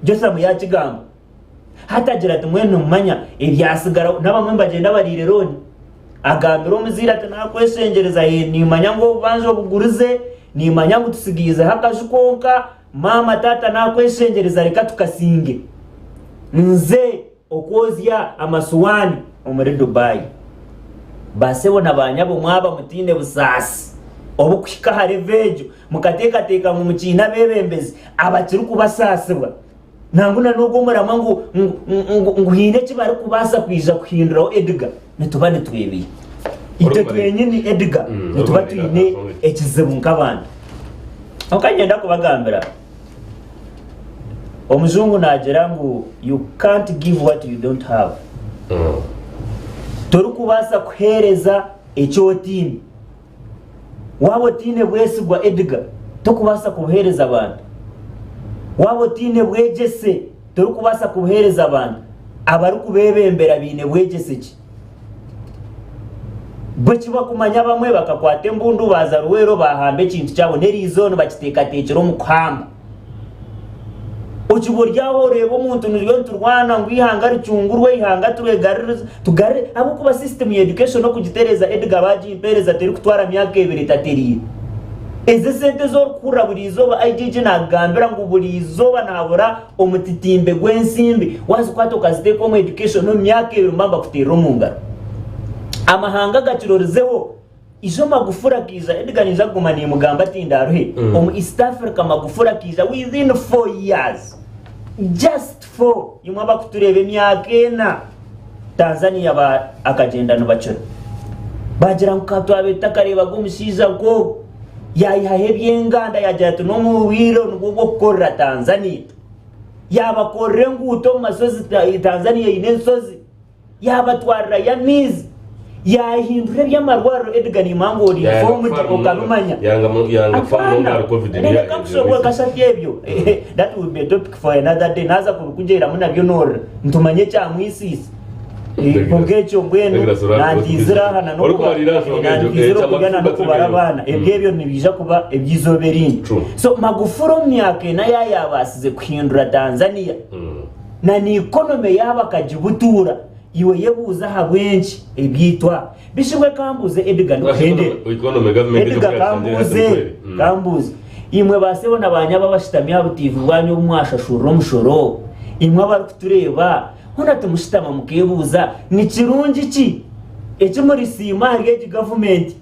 Jose mu yakigamba hatagira ati mwene mumanya ibyasigara n'abamwe bagenda barireroni agambira umuzira ati nakwesengereza nimanya ngo banzo bugurize nimanya ngo tusigize hakajukonka mama tata nakwesengereza reka tukasinge nze okozya amasuwani omuri Dubai basebo nabanyabo mwaba mutinde busasi obukushika harevejo mukateka mu mukina bebembezi abakiri kubasasibwa nanguna nogo murama ngo hine kibari kubasa kwija kuhinduraho Edgar nitubane twebiye ite twenyini Edgar nituba twine ekizibu nk'abandi okagenda kubagambira omuzungu nagira ngo you can't give what you don't have toru kubasa kuhereza ekyotini wabo tine bwesigwa Edgar tokubasa kuhereza abantu wabo tine bwegese toru kubasa kuhereza abantu abari kubebembera bine bwegese ki bwekiba kumanya bamwe bakakwata embundu baza ruwero bahambe kintu cyabo nerizono bakiteka tekero mu kwamba ukiburyaho rebo umuntu niryo turwana ngo ihanga ricungurwe ihanga turegaririza tugare abo kuba system ya education no kugitereza Edgar baji impereza teri kutwara myaka 2 tateriye eze sente zo kura burizoba IGG nagambira ngo burizoba nabura omutitimbe gwensimbi wazi kwato kaziteko mu education no myaka 2 mbamba kutera omungara amahanga gacirorizeho izo magufura kiza Edgar niza gumaniye mugamba tindaruhe omu East Africa magufura kiza within 4 years just 4 yumwa bakuturebe myaka 4 Tanzania ba akagenda no bacyo bagira nkatwa betakareba gumushiza ngo yayihebye nganda yajatu no mu wiro ngo gukora Tanzania yabakorre nguto masozi Tanzania inensozi yabatwara ya mizi yahindure by'amarwaro Edgar nimango ri form okanumanya yanga famu ngaro covid ni yakashobora kashatyebyo that will be a topic for another day naza kubikugera munabyo nora ntumanye cya mwisisi Pongecho mbwenu nandizira hana no nandizira kugana no kubarabana ebyebyo nibija kuba ebyizoberindi so magufuro myake na yabasize kuhindura Tanzania na ni economy yaba kajibutura iwe yebuza habwenchi ebyitwa bishimwe kambuze Edgar ndukende Edgar kambuze imwe basebo nabanya babashitamya butivu bwanyu mwashashuro mushoro imwe abari kutureba hona tumushitama mukebuza ni kirungi ki eki muri sima ngeki government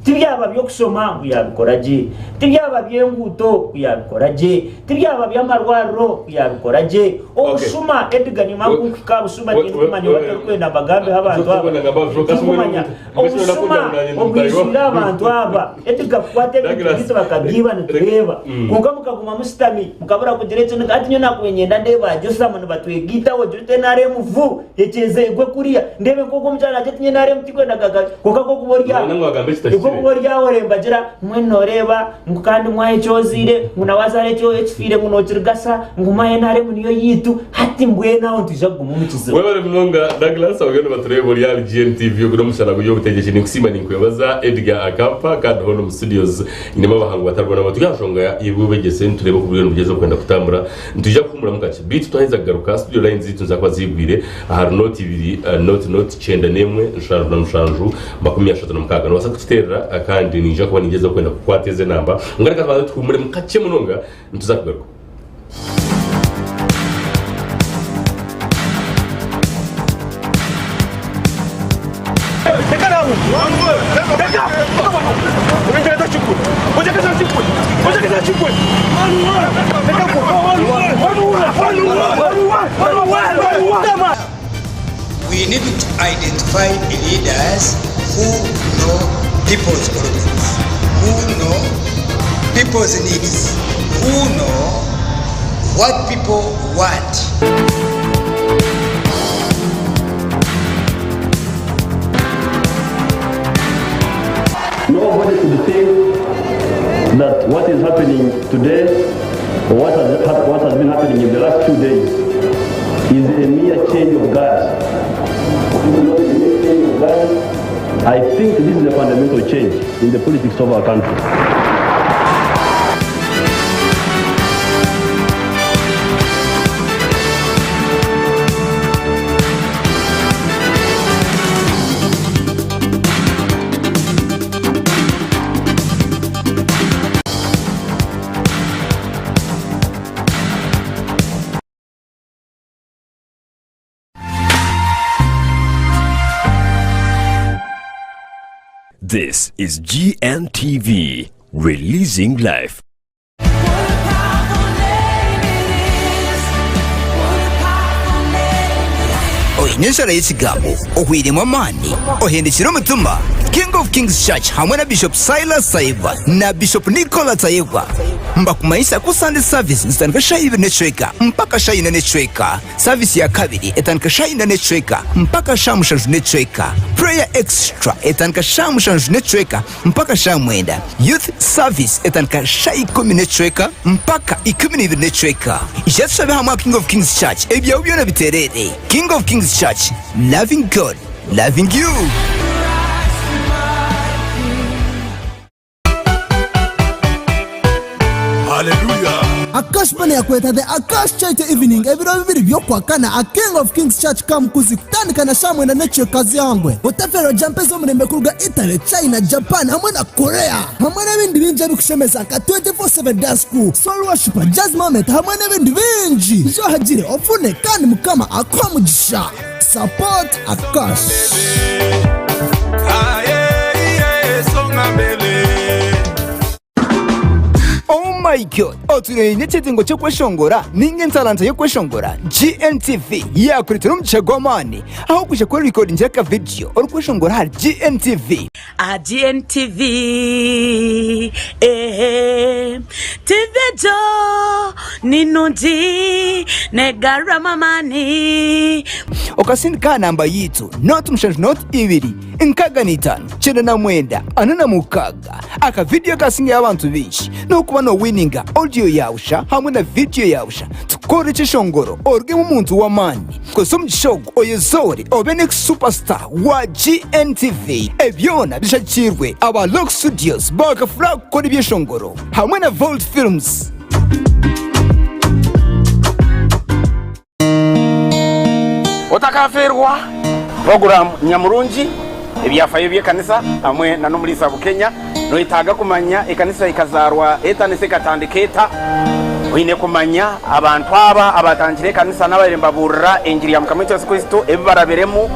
tibyaba byo kushoma uyabikoraje tibyaba byenguto uyabikoraje tibyaba byamarwaro uyabikoraje obushuma Edgar ni mangu ka bushuma tinkumanya bakwenda bagambe abantu aba tinkumanya obushuma obwishira abantu aba Edgar kwate bitito bakagiba ntureba kunga mukaguma musitami mukabura kudiretse ati nyona kwenyenda ndeba josa mano batwegita wojute nare muvu yecheze gwe kuriya ndebe koko mjana ati nyenare mtikwenda gaga koka koko borya kuko ryawe mbagira mwe noreba ngukandi mwaye cyozire munawazare cyo ekifire munokirgasa ngumaye nare muniyo yitu hati mbwe nawo ntijaguma mu kizo wewe mnonga Douglas abagendo baturebo real GNTV yo Omushana Gw'Ebyobutegyeki ni kusima ni kwebaza Edgar Akampa kandi hono mu studios inema bahangu batarwana batugashonga ibubegese nturebe ku bwendo bugeze kwenda kutambura ntujya kumura mukaci beat twahiza garuka studio line zitu nzakwa zigwire ahari note 2 note 9 nemwe nshanju na nshanju 36 no basakutera kandi ninja kuba nigeze kwenda kukwateze namba ngarika twaze twumure mukake munonga ntuzakugaruka We need to identify leaders who know people's problems, who know people's needs, who know what people want. Nobody should think that what is happening today or what has been happening in the last 2 days is a mere change of guards. I think this is a fundamental change in the politics of our country. This is GNTV, releasing life. Ohinyeshara y'ikigambo ohwirimo amani ohindukira umutima King of Kings Church hamwe na Bishop Silas Saiba na Bishop Nicola Taiba mbakumaisha ku Sunday service nzitanika shayi benechweka mpaka shayi nenechweka service ya kabiri etanika shayi nenechweka mpaka shamushanju nechweka prayer extra etanika shamushanju nechweka mpaka shamwenda youth service etanika shayi 10 nechweka mpaka 12 nechweka ijatsabe hamwe King of Kings Church ebyawo byona biterere King of Kings Church, loving God, loving you. Hallelujah. Akash pane yakweta the Akash Church evening ebiro bibiri byokwakana a King of Kings Church kamkuzi kutandika na shamwe na necho kazi yangwe utafero jampezo murembe kuruga Italy, China, Japan hamwe na Korea hamwe na bindi binje bikushemeza ka 24/7 dance school soul worship jazz moment hamwe na bindi binji jo hagire ofune kandi mukama akwamugisha support Akash. Oh my God, otureye cyetingo cyo kweshongora ninge nzalanta yo kweshongora GNTV yakuritira umchagwamani aho kuje kuri recording ya video uri kweshongora hari GNTV GNTV TV jo ninundi negara mamani okasindika namba yitu not mushanju not ibiri inkaganitano chena na mwenda anana mukaga aka video kasinga y'abantu bishi no kuba no winninga audio yausha hamwe na video yausha tukore chishongoro orge mu muntu wa mani kosomjishogo oyezori obenek superstar wa GNTV ebyona bishakirwe aba Lock Studios bakafura kuri byeshongoro hamwe na Vault Films. Otakaferwa program nyamurungi ebyafayo byekanisa hamwe na nomulisa Bukenya no itaga kumanya ekanisa ikazarwa etanise katandiketa wine kumanya abantu aba abatangire kanisa n'abarembaburra enjiri ya mukamito ya Kristo ebibaraberemu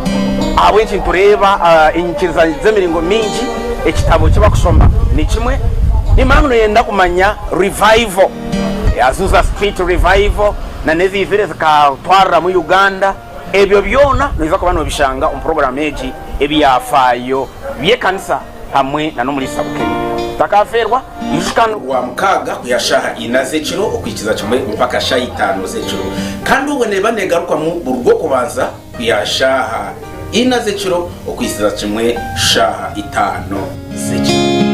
abenshi tureba inkiriza z'emiringo mingi ekitabo kiba kusoma ni kimwe impamvu yenda kumanya revival Azusa Street Revival na nezi zire zikatwara mu Uganda ebyo byona niza kuba no bishanga program eji ebyafayo byekanisa hamwe na nomulisa Bukenya takaferwa yushikana wa mukaga kuyashaha inazekiro okwikiza kimwe mpaka shayi 5 zekiro kandi ubone banegaruka mu burgo kubanza kuyashaha inazekiro okwikiza kimwe shaha 5 zekiro.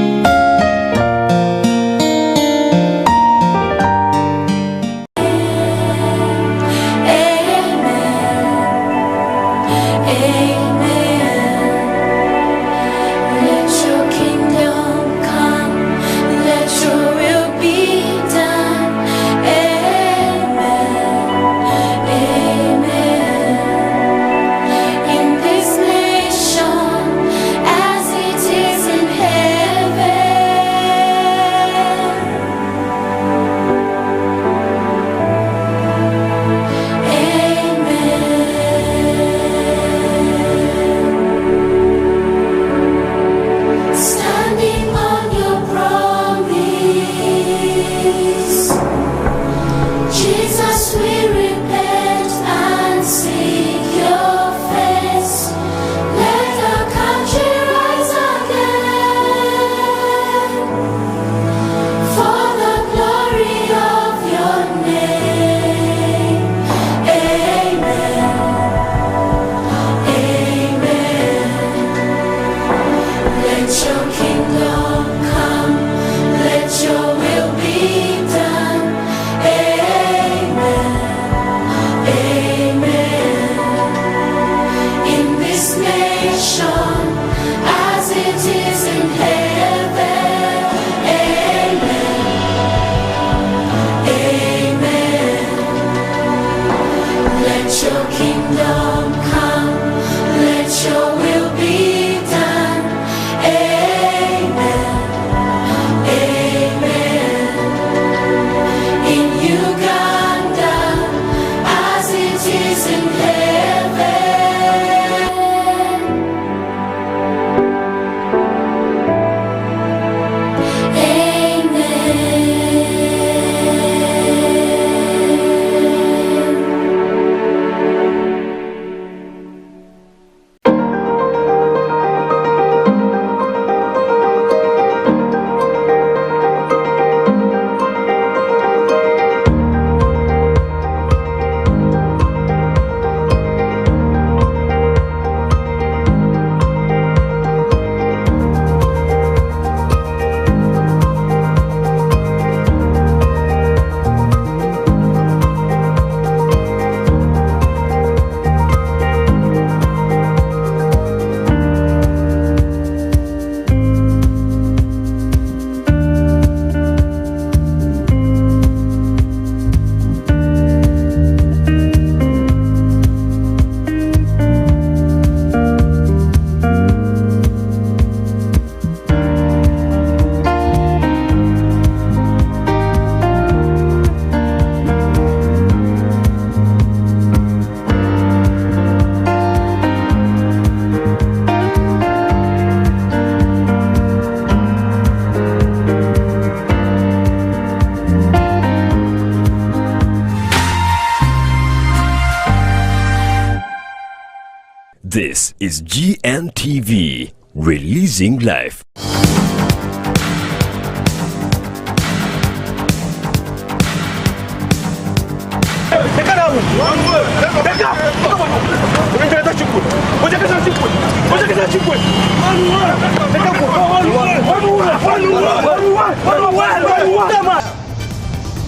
This is GNTV, releasing life.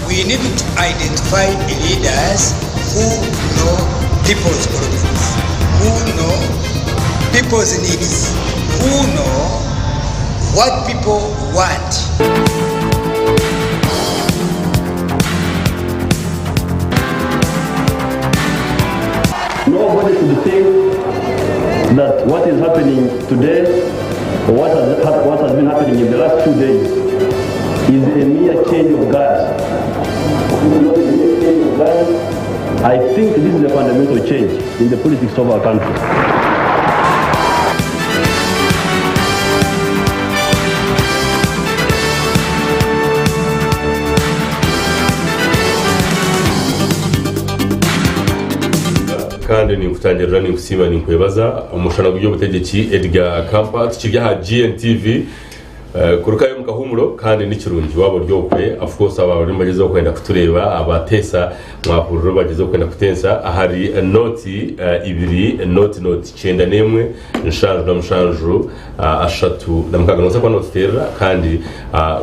We need to identify leaders who know people's problems, who know people's needs, who know what people want. Nobody should think that what is happening today or what has been happening in the last 2 days is a mere change of guard. Not a mere change of guard. I think this is a fundamental change in the politics of our country. kandi ni kutangira ni kusiba ni kwebaza Omushana Gw'Ebyobutegyeki EDGAR AKAMPA tukirya GNTV kurukayo mukahumuro kandi n'ikirungi wabo ryokwe of course abari bagezeho kwenda kutureba abatesa mwapururo bagezeho kwenda kutensa hari noti ibiri noti cyenda nemwe nshanju na mushanju ashatu namukaganoza kwa noti tera kandi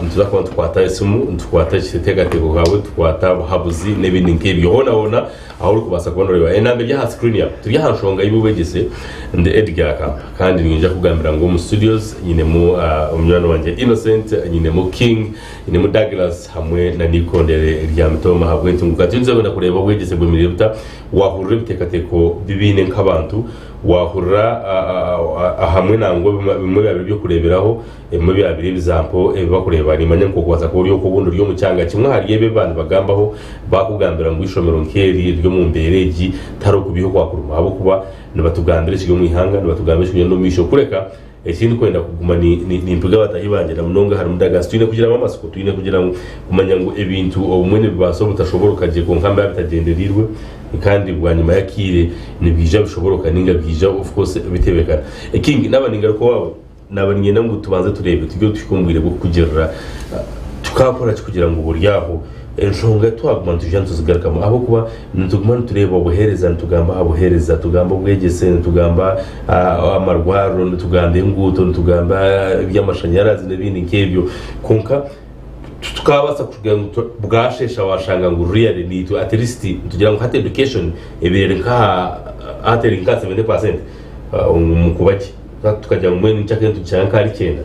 mtuza kwa tukwata isimu tukwata kitegatego kawe tukwata habuzi n'ibindi nk'ibyo hona aho uri kubasa kubonora enambe rya screen ya turi hanshonga y'ububegese ndi EDGAR AKAMPA kandi ninja kugambira ngo mu studios nyine mu umwana wanje Innocent nyine mu King nyine mu Douglas hamwe na Nikondere rya Mtoma habwe ntunguka tunze bana kureba bwegese bwo milibuta wahurira bitekateko bibine nk'abantu wahurira hamwe nango bimwe babiri byo kureberaho mu byabiri bizampo bakureba ni manya ko kwaza ko ryo kubundo ryo mu cyanga kimwe hari yebe bantu bagambaho bakugambira ngo ishomero nkeri ryo mu mbereji taro kubiho kwakuruma abo kuba nibatugambira kigo mu ihanga nibatugambira kigo no misho kureka ekindi kwenda kuguma ni impuga batahibangira munonga hari mudagas twine kugira amasuko twine kugira kumanya ngo ebintu obumwe bibaso butashobora kaje ko nkamba bitagenderirwe kandi bwanyuma yakire nibwija bishoboroka ninga bwija of course bitebekana king nabaninga ko wabo nabanyena ngo tubanze turebe tujye twikumbwire bwo kugira tukakora kugira ngo buryaho enshonga twaguma tujantu zigarukamo aho kuba ntuguma tureba obuhereza ntugamba abohereza tugamba bwegese ntugamba amarwaro ntugamba inguto ntugamba by'amashanyarazi n'ibindi nk'ibyo konka tukabasa kugira ngo bwashesha washanga ngo really need at least tugira ngo hat education ebere nka ateri nka 70% umukubaki tukajya mu mwe ncyake tucyanga ari cyenda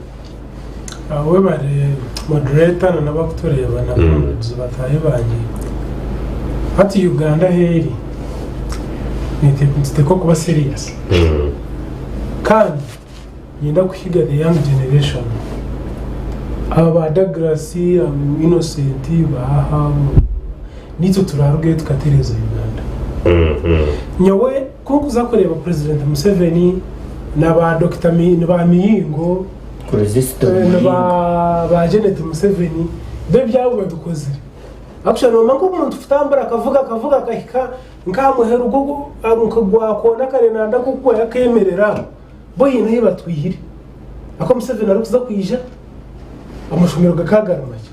we bare moderator na bakutureba na comrades bataye bangi hati Uganda heri nite ko kuba serious kandi yenda kuhiga the young generation aba Douglas Innocent baha nito turaruge tukatereza Uganda nyawe ko kuzakoreba President Museveni na ba Dr. ba Mihingo ba Janet Museveni be byabo badukoze actually no manko umuntu ufitambara akavuga kahika nkamuhera ugo nkagwa kona kare nanda kuko yakemerera bo yine batwihire ako Museveni ari kuza kwija amashomero gakagaramaje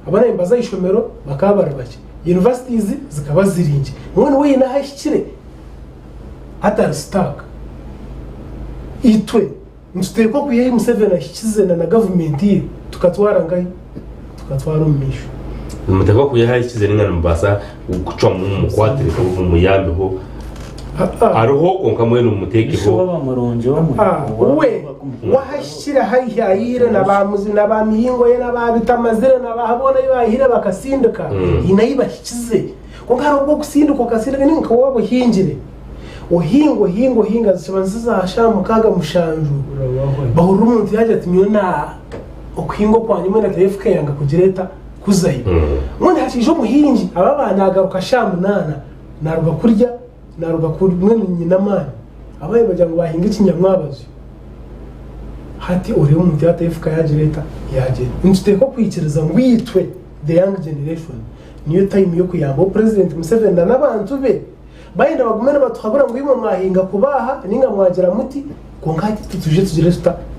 abana imbaza ishomero bakabara bake universities zikaba zirinje none we yine hashikire atari stack itwe musteko kuye Museveni ashyize na government ye tukatwara ngai tukatwara umisho muteko kuye hashyize n'ingana mbasa gucwa mu mukwatire ko mu yambeho aroho konka mwe n'umutekeho bamuronje we wahashira hayira nabamuzi nabamihingo ye nababitamazire nabahabona yahira bakasinduka inayibashyize ko ngaro bwo gusinduka kasinduka ninka wabo hingire hinga zibanza hashara mukaga mushanju bahuru umuntu yaje ati myona okuhingo kwa nyuma na TFK yanga kugireta kuzayi none hashijo muhingi ababana agaruka shamunana naruga kurya naruga kumwe nyina mani abaye bajya ngo bahinga ikinyamwabazo hati uri umuntu ya TFK yagireta yaje ntuteko kwikiriza ngo yitwe the young generation niyo time yo kuyamba president Museveni n'abantu be bayenda bagumene batuhabura ngo imo mwahinga kubaha ninga mwagira muti ko ngati tuje tugire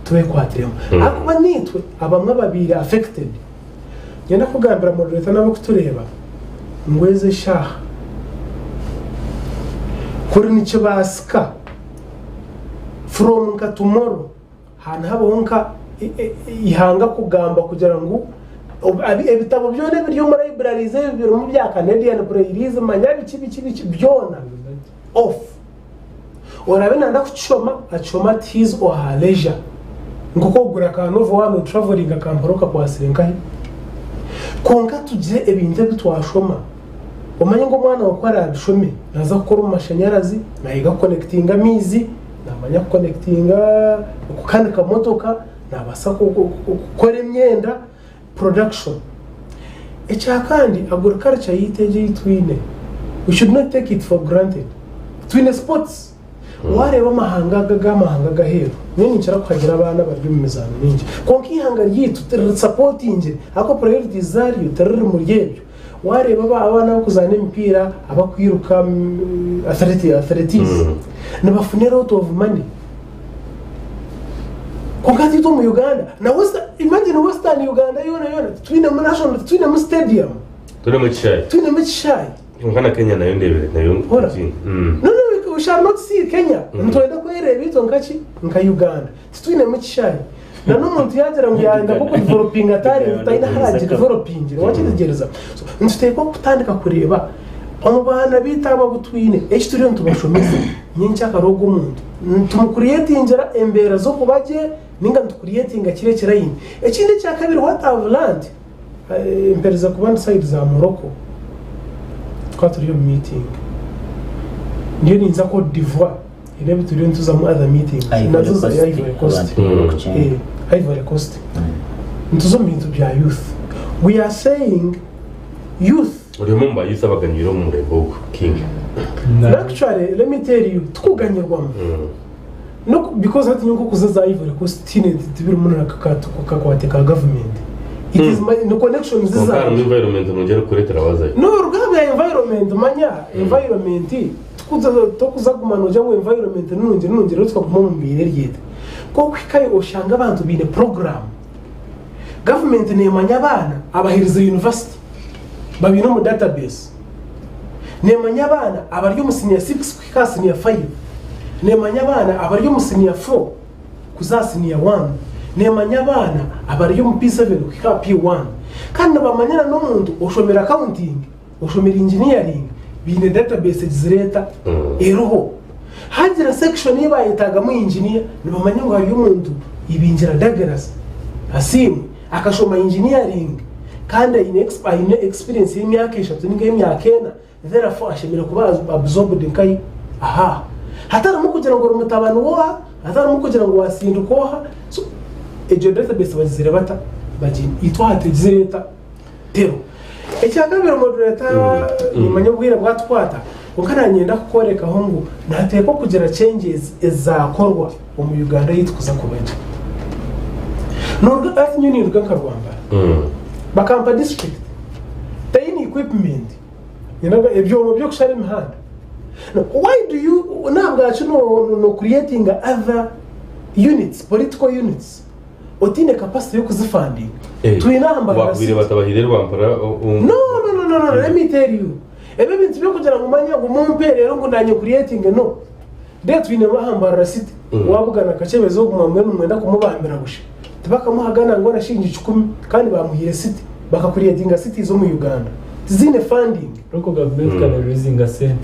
tube kwatiremo akuba nitwe abamwe babiri affected ngenda kugambira mu leta nabo kutureba ngweze shaha kuri nicyo basika from ka tomorrow hana habonka ihanga kugamba kugira ngo ebitabo byone biri mu libraries biri mu bya Canadian Brailleries manyabi kibi byona off orabena ndakuchoma achoma at his or her leisure nguko gura kanovo wano traveling akamporoka kwa senkai konka tuje ebintu bitwashoma umanye ngo mwana wakora bishome naza gukora amashanyarazi nayiga connectinga mizi namanya connectinga kukanika motoka nabasa gukora imyenda production echa kandi agriculture yiteje yitwine we should not take it for granted twine sports wareba amahanga gahero nini ncara kugira abana bari mu mizano ninje konki ihanga yitu supporting ako priorities zari uterere mu ryebyo wareba abana bakuzana imipira abakwiruka athletics nabafune lot of money kokati to mu Uganda na imagine Western Uganda yona twine mu national twine mu stadium twine mu chai ngana Kenya nayo ndebere nayo no we shall not see Kenya ntoenda kwereba ito nkachi nka Uganda twine mu chai na n'umuntu yagera ngo yanga ko developing atari utaina haraje developing wakigereza so ntuteko kutandika kureba amubana bitaba butwine turi ntubashomeze nyinshi akarogo umuntu tumukuriyetingira embera zo kubaje ninga ntukuriyetinga kirekera yini ekindi cya kabiri what have learned impereza kubanda side za Morocco twaturiyo meeting ndiyo ninza ko Divoire irebe turiyo ntuza mu other meetings nazo za Ivory Coast Ivory Coast ntuzo bintu bya youth we are saying youth uri mumba youth abaganyiro mu murebo king actually let me tell you tukuganyirwamo no because hati nyuko kuzaza Ivory Coast tine tibiri munana kakwateka government it is my no connection ziza environment nongera kuretera wazaye no rugabe environment manya environment tukuza kumanoja ngo environment nungere tukaguma mu mbere ryete ko kwikaye oshanga abantu bine program government ne manya abana abahiriza university babino mu database ne manya abana abaryo mu senior 6 kwika senior 5 ne manya abana abaryo mu senior 4 kuza senior 1 ne manya abana abaryo mu P7 kwika P1 kandi bamanyana no muntu oshomera accounting oshomera engineering bine database zireta eroho hagira section iba yitaga mu engineer nibamanya ngo hari umuntu ibingira dagras asimu akashoma engineering kandi ine experience y'imyaka 3 ninga y'imyaka 4 therefore ashemera kuba absorbed nkai aha hatara mu kugira ngo umutabano woha hatara mu kugira ngo wasindukoha so ejo database bazire bata baji itwate zireta tero ecyakabira moderator nimanya bwira bwatwata ukana nyenda kukoreka ho ngo nateko kugira changes ezakorwa mu Uganda yitkuza kubaje no atinyu ni ruganka Rwanda bakampa district tayini equipment yinaga ebyo byo kushara imihanda no why do you nabwa no creating other units political units otine capacity yo kuzifunding twinamba bagwire batabahire Rwampara no let me tell you ebe bintu byo kugira ngo manya ngo mumpere rero ngo ndanye creating no de twine bahambara city wabugana kacebezo kumamwe n'umwenda kumubambira gusha tibakamuhagana ngo nashinje 10 kandi bamuhire city bakakuriyetinga city zo mu Uganda zine funding local government can raising a cent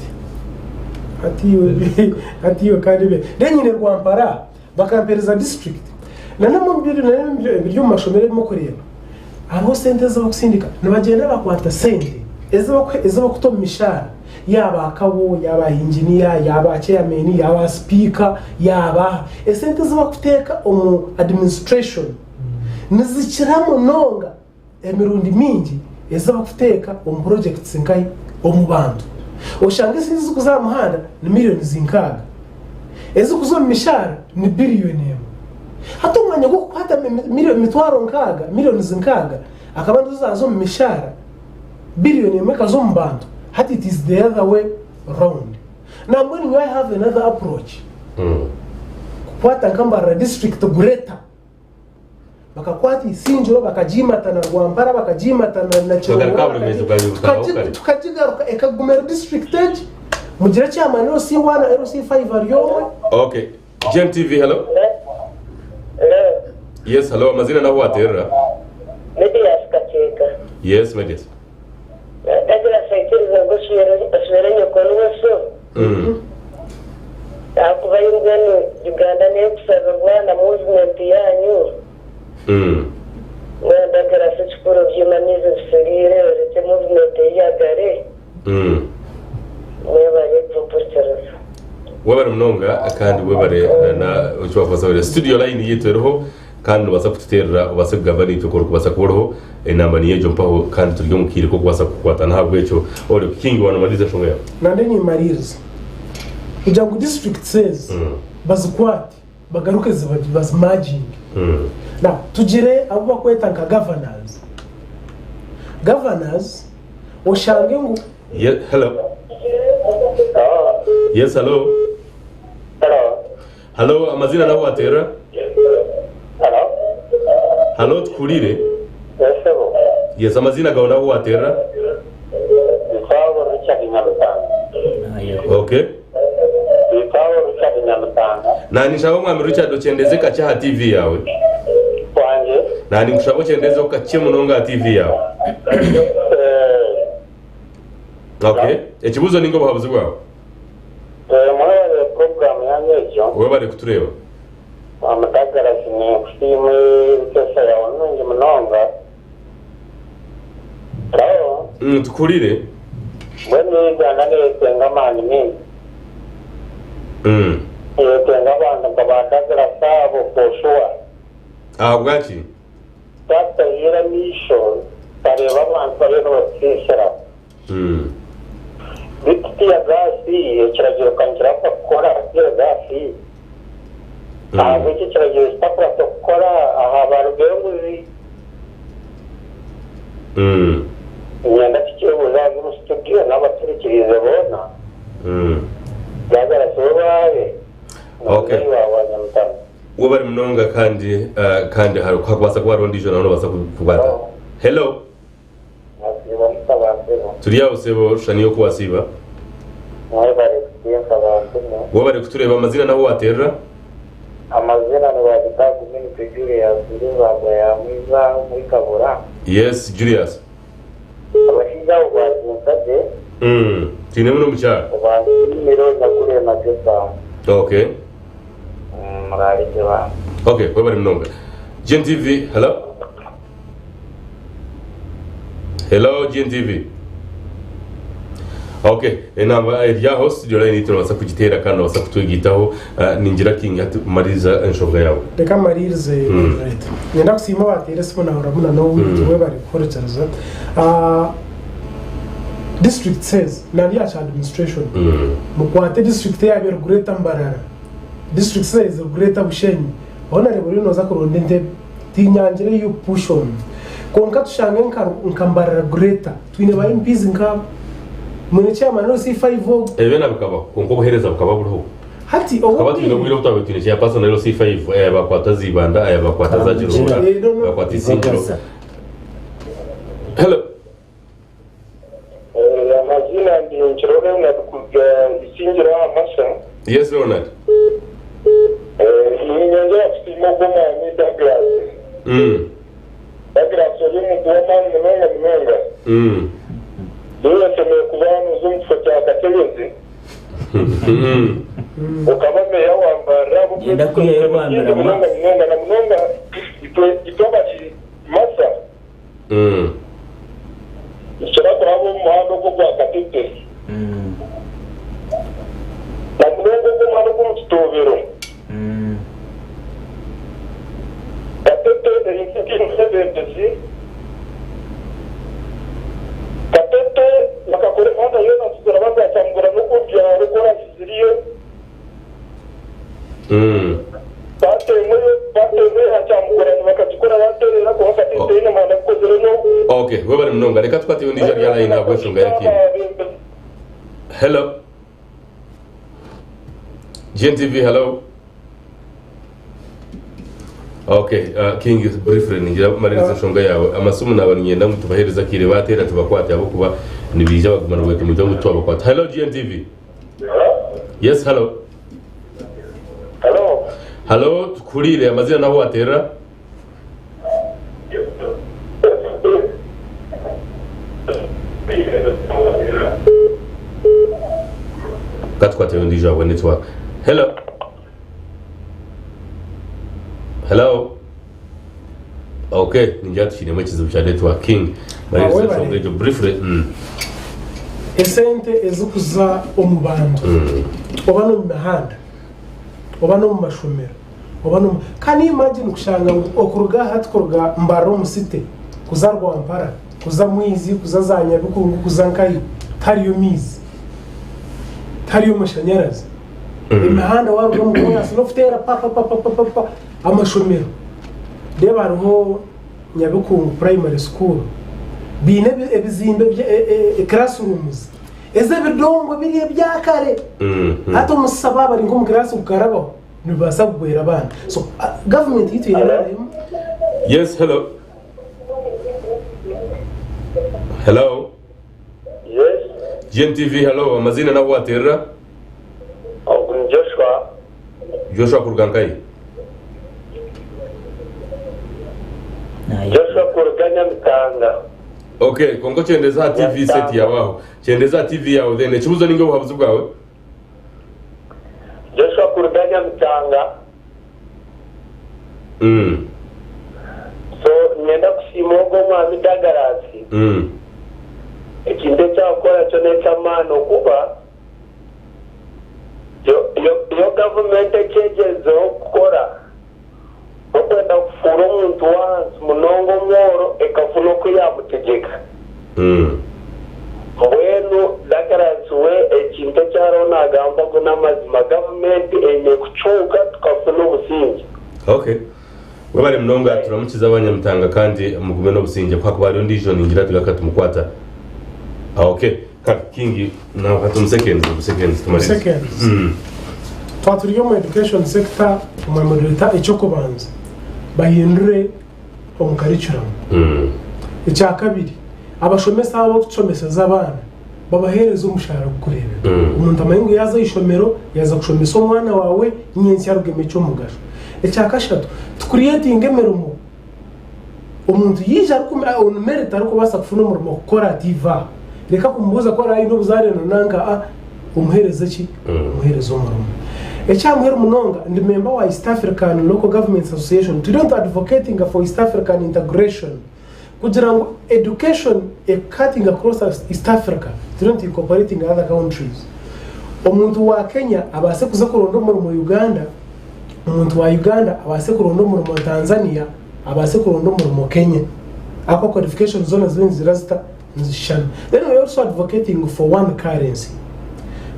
atiyo kandi be denyine Rwampara bakampereza district nanamo biryo mashomere mo kureba aho sente zo kusindika nabagenda bakwata sente ezo kutoma mishara yaba akawo yaba engineer yaba chairman yaba speaker yaba esente zo kuteka omu administration nizikiramo nonga emirundi mingi ezo kuteka omu projects nkai omu bantu oshanga sinzi kuzamuhanda ni millions zinkaga ezo kuzo mishara ni billion hata umwanya go kwata mitwaro nkaga millions nkaga akabantu zazo mishara billion meka zo mbantu hati it is the other way round Now when I have another approach, kukwata nkambara district Gureta, bakakwata Isinjo, bakajimata na Rwambara, bakajimata na Chirunga, tukajigaruka ekagumera district edge, mugira chairman LC1 LC5 ariyowe. Okay, GMTV, hello. Yes, hello, amazina naho waterera. Medias Kacheka. Yes, Medias. Ndagira saitiriza ngo asubiranye konweso. Akuba y'ingano Uganda ne kusaba Rwanda movement yanyu. Ndagira sekiporo by'imanizo biserire rete movement yagare. Webare proporters. Webare mnonga kandi webare na ucwafaza studio line yitwereho kandi ubasa kututerera ubasa kugabana icyo kora kubasa kuboroho inamba niye jompaho kandi turyo mukiri ko kubasa kukwata ntabwo echo ore king wana maliza shonga yawe nande ni mariza ujangu district says bazukwati bagaruke bazimaging now tugire abo bakweta nka governors oshange ngo hello yes hello hello amazina naho watera Hello, tukulire? Yes, amazina gaona naho watera? Okay. Nani shawo mwami Richard ochendeze kacha TV yawe? Kwanje. Nani kushabo chendeze okache munonga TV yawe? Okay. Ekibuzo ningo bahabuzi bwawe? Mwana program yanyejo. Wewe bari kutureba? Amatagara sine kushime kesa ya wanungi mnonga. Rao. Tukulire? Bweni ganane tengamani mimi. Tengabanda kabandagara sabo poshwa. Bwachi? Tata yera mission tareba abantu barero bakishira. Biti ya gasi ekiragiro kanjira bakora ya gasi. Iki kiragiro sipapura tukora aha barugenguzi. Nyanda kikibuza mu studio n'abaturikirize bona. Gagara sobaye. Okay. Wabari mnonga kandi hari kwabasa kwa rondije nano basa kubata. Hello. Turiya usebo shaniyo kuwasiba. Wabari kutureba amazina naho waterera? Amazina ni wajitaku mini Julius Ndizagwa ya mwiza muri Kabura. Yes, Julius. Abashiga ubwazinsabye. Tine muno mucha. Miro nakure na pesa. Okay. Murarije ba. Okay, wabari mnonga. GNTV, hello. Hello GNTV. Okay, enamba ya host jora ni tunabasa kugitera kandi basa kutwigitaho ningira king ati mariza enshoga yawe. Reka marize right. Nenda kusima batire sibona urabona no we bari korecereza. District says na ya administration. Mukwate district ya bero Greater Mbarara. District says Greater Bushenyi. Ona rebo rino za kuronde nde tinyangire you push on. Konka tushange nkambarara Greater. Twine ba MPs nka Mune chairman LC5 Ebena bukaba konko buhereza bukaba buriho. Hati kabati no mwiro utawe tine ya personal LC5 bakwata zibanda bakwata za jirura bakwata Isinjo. Hello. Amazina ndi nchirore na Isinjo amasa. Yes Leonard. Nyanja kusimo kama ni Douglas. Douglas yoni tuwama mmenga. Dole semekubano zumfata kategezi. Ukabame yawa mbarabu. Yenda kuyewa mbarabu. Mnonga itoba chi masa. Ichira kurabo muhando kwa katete. Na mnonga kwa muhando kwa mtobero. Katete insikini sebentesi. Katete nakakore manda yona tuzarabanga atangura no kubya rukora ziriyo. Bate atangura bakazikora baterera ko katete ine manda kozero no. Okay, wewe bari mnonga reka twati undi jari yala ina bweshonga yaki. Hello. GNTV, hello. Okay, King is boyfriend ngira maririza shonga yawe amasumu nabanyenda mutubahereza kire batera tubakwata yabo kuba nibija bagumana weke mu jangu tubakwata. Hello GNTV. Yes, hello. Hello, tukurire amazina naho watera. Katkwate ndi jawe network. Hello. Hello. Okay, ninjatushine mu kizibu cya networking. Maririza shonga jo briefly. Esente ezukuza omubantu. Obano mu mihanda. Obano mu mashomero. Obano kani imagine kushanga okuruga hatkoruga mbaro musite kuzarwa ampara kuza mwizi kuza zanya bikungu kuza nkayi tariyo mizi tariyo mashanyarazi imihanda warwo mu kwasa no futera papa amashomero deba hariho nyabikungu primary school bine ebizimbe classrooms eze bidongo biri byakare hato musaba bari ngo mu class ukarabaho nibasa kugwera abana so government yitu yarayo. Yes, hello. Hello. Yes. GNTV, hello. Amazina na watera? Joshua. Joshua Kurgankai. Joshua Kurganya Mtanga. Okay, kongo chendeza TV set yabaho. Chendeza TV yawe then ekibuzo ninge buhabuzi bwawe. Joshua Kurganya Mtanga. So nyenda kusimogo mwami dagarasi. Ekinde cyakora cyo necamano kuba yo government ekegezo kukora okwenda kufura omuntu wansi munongo mworo ekafuna okuyamutegeka mbwenu dagarasi we ekinte cyaro nagamba ko n'amazima government ene kucuka tukafuna obusingi. Okay. Wabari mnonga turamukiza abanyamutanga kandi mugume no businge kwa kubari ndi jo ningira tugakata mukwata. Okay. King now hatu seconds tumalize. Twaturiyo mu education sector mu moderator echokobanza bahindure mu curriculum. Icya kabiri abashomesa abo kucomeseza abana babahereza umushahara gukureba. Umuntu amayengo yaza ishomero yaza kushomesa umwana wawe nyensi yarugeme cyo mugasho. Icya kashatu creating emerumo umuntu yije ariko unumerita ariko basa kufuna umurimo gukora diva reka kumubuza ko ari no buzareno nanga umuhereza ki umuhereza umurimo. Ecyamuhera umunonga ndi member wa East African Local Government Association. We don't advocating for East African integration kugira ngo education cutting across East Africa. We don't incorporating other countries. Umuntu wa Kenya abase kuza kuronda mu Uganda, umuntu wa Uganda abase kuronda mu Tanzania, abase kuronda mu Kenya. Ako qualification zone zirasta nzishana. Then we also advocating for one currency.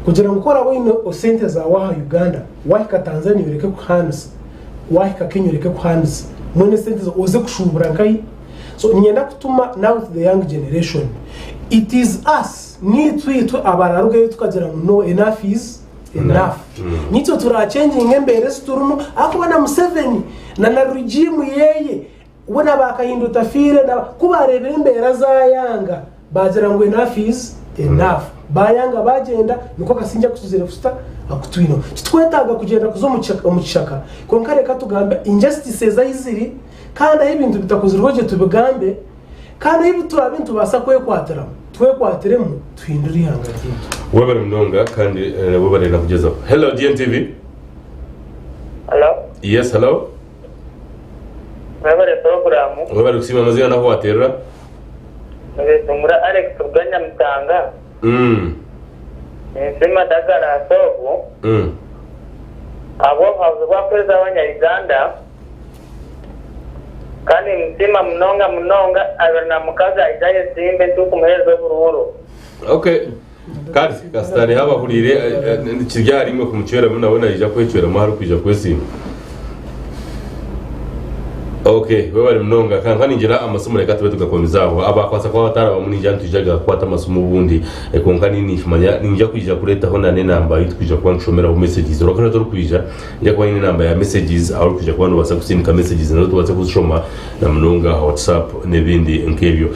Kugira ngo kora wino sente za wa Uganda, wahika Tanzania ureke kuhands, wahika Kenya ureke kuhands. Mwene sente zo oze kushubura nkai. So nyenda kutuma now to the young generation. It is us need to abararuga tukagira no enough is enough. Nito tura changing embere sturumo akubana Museveni na regime yeye ubona bakahindu tafire na kubarebera imbere zayanga bagira ngo enough is enough. Bayanga bagenda niko kasinja kusuzira fusta akutwino twetaga kugenda kuzo mu kishaka konkare katugambe injustices zayiziri kandi ibintu bitakozirwoje tubigambe kandi ibi turabintu basa kwekwateramo twekwateremo twinduri hangati wabari mnonga kandi wabari nakugeza. Hello GNTV. Hello. Yes, hello. Wabari program. Wabari kusima mazina naho watera. Tumura Alex Uganya Mtanga. Sema dagara sobo. Abo havuzwa kweza abanya-Uganda kandi mtima mnonga abana mukaza ijaye simbe tukumuhezo bururu. Okay. Kandi kasitani haba hurire kiryari imwe kumucera munabona ija kwecera mahari kwija kwesima. Okay, wewe bari mnonga kankani ngira amasomo reka tube tugakomezaho abakwasa kwa batara bamunijana tujaga kwata amasomo bundi konkani nishimanya ninja kwija kureta ho nane namba yitwija kwa nshomera messages rokana to kwija njya kwa ine namba ya messages aho kwija kwa basa kusindika messages no tubatse kushoma na mnonga WhatsApp nebindi nkebyo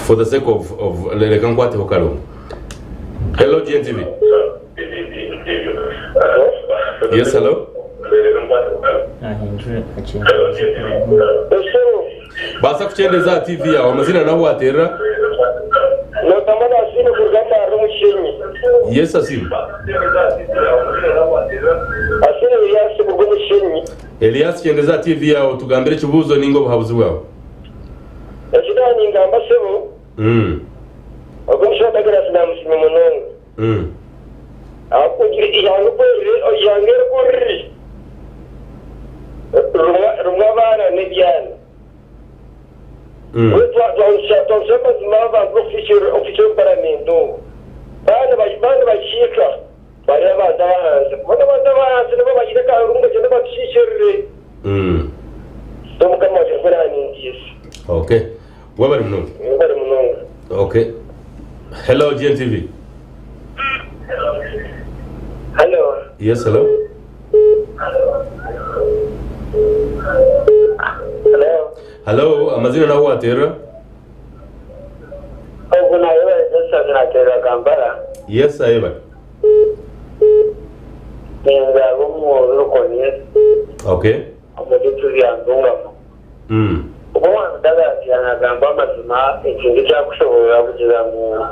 for the sake of le kankwate ho karo. Hello GNTV. Yes, hello. Basa kuchendeza TV yawe amazina naho watera notamana asino kurgata rumushinyi yes asimu asino Elias kurgumushinyi Elias chendeza TV yawe tugambire kibuzo ningo buhabuzi bwawe ekidani ngamba sebo ogumusho tagara sina musimi munongo ako yango kwere yangere kurri rumwabana nebyana tonsema zimaba official parlamento bana bashika bari abana bahanze bona bahanze nabo bagira karunga cyane bashishirire tomukama cyane ngisi okay wabari mnongo okay hello GNTV hello yes hello hello amazina naho watera oguna yewe sasa natera Kampala yes ayeba ninga gomu rukoniye okay amuditu yandunga ubona daga yana gamba mazima ikindi cya kushobora kugira mu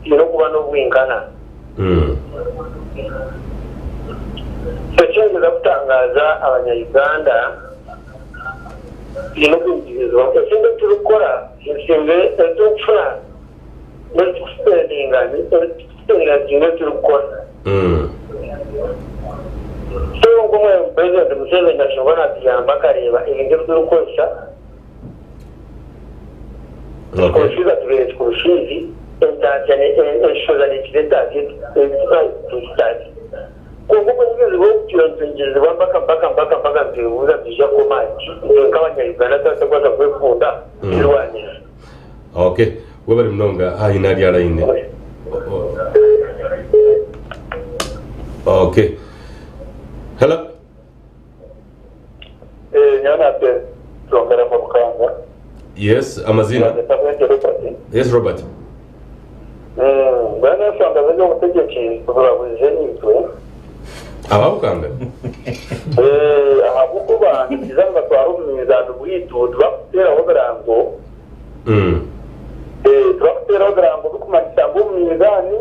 ino kuba no bwingana Sechenza kutangaza abanyayuganda ino kwinjizwa ekindi turukora insimbe etufuna n'tukuspendinga n'tukuspendinga turukora so ngomwe president Museveni ashobora kuyamba akareba ibintu turukoresha kurushiza turere kurushizi entajane enshoza n'ikidetaje tutari kuvuga ngize bo cyonzengeze bambaka ntibuza bija ko maji nk'abanyayuganda tatagwaza kwekunda irwanira okay we bari mnonga ha inari ara ine okay hello nyana pe tongera mu kanga yes amazina yes Robert bana sanga bano utegeki turabuze nitwe ababukanga ahabukuba kizanga twarumizana bwitu twatera oberango twatera oberango bikumanisa ngumizani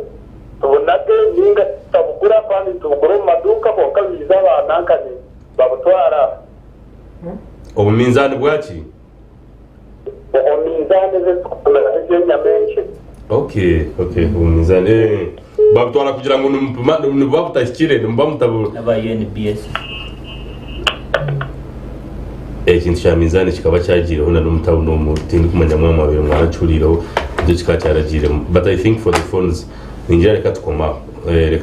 tubonate ninga tabukura kandi tubukura maduka boka biza banankane babutwara obuminzani bwaki obuminzani zetukula nyamenshi okay obuminzani babutwara kugira ngo nubabutashikire nubamutabu aba UNBS ikintu cya mizani kikaba cyagireho na n'umutabu no mutindi kumanya mwa mabiro mwaracuriraho ibyo kikacyaragire but I think for the phones ninjira reka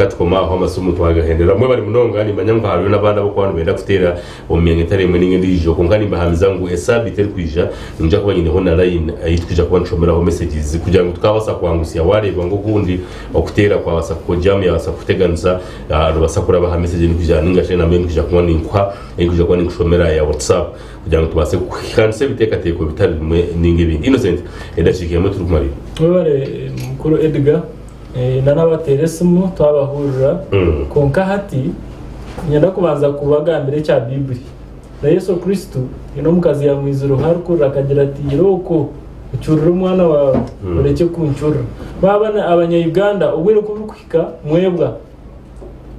tukomaho amasomo twagahendera mwe bari munonga ni manyanga hariyo nabanda bo kwantu benda kutera omenye taremwe n'ingindi ijo konkani mbahamiza ngo esabi teri kwija ninja kuba nyine hona line ayitwija kuba nshomeraho messages kugira ngo tukabasa kwangusia wareba ngo kundi okutera kwa basa ko jam ya basa kuteganza rubasa kuraba ha message n'kujya ningashe na mbere n'kujya kuba ninkwa n'kujya kuba ninkushomera ya WhatsApp kugira ngo tubase kwanse biteka teko bitari n'ingibindi innocent edashikiye mu turukumari wabare mukuru Edgar nanabateresimu twabahurira konka hati nyenda kubanza kubagambire cya Biblia na Yesu Kristo ino mukazi ya mwizuru harukura akagira ati roko ucurura umwana wawe ureke kuncurura babana abanyayuganda ubwire kubukika mwebwa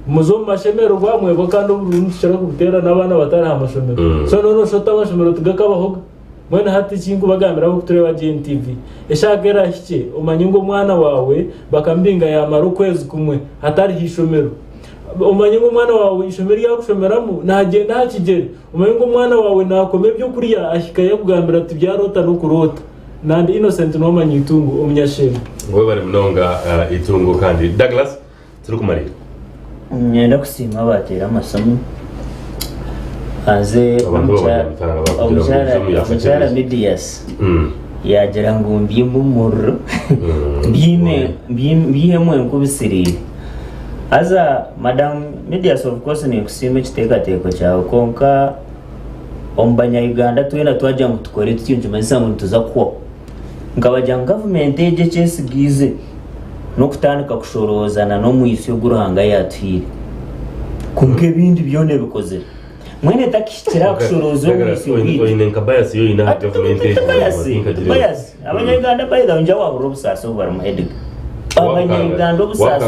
muzo mashemero rwa mwebwa kandi uburundu cyara kubutera nabana batari amashomero so no shota amashomero tugakabahoga mwene hati kingu bagambira ko tureba GNTV eshagera hike umanyingo mwana wawe bakambinga ya maru kwezi kumwe hatari hishomero umanyingo mwana wawe ishomero yakushomeramo nagenda hakigere umanyingo mwana wawe nakome byo kuriya ahikaye kugambira ati byarota no kurota nandi Innocent no manyitungu umunyashema ngo bari munonga itungo kandi Douglas turi kumarira nyenda kusima batera amasomo aze omukyala medias yagira ngo mbyimba umuriro mbihemu enkubisirire aza madam medias of course nikusiima ekiteekateeko kyawe konka omu banyayuganda twena twajya ngo tukore tutyo nkimanyisa ngu nituza kuho nkabajya ngu gavumenti egi ekyesigiize n'okutandika kushoroozana n'omwisi ogw'oruhanga yatuhiire konka ebindi byona ebikozire mwene takishikira kushoroza omwisi bayasi abanyayuganda bayida nja wahurira obusasi obu barimu edga abanyayuganda obusasi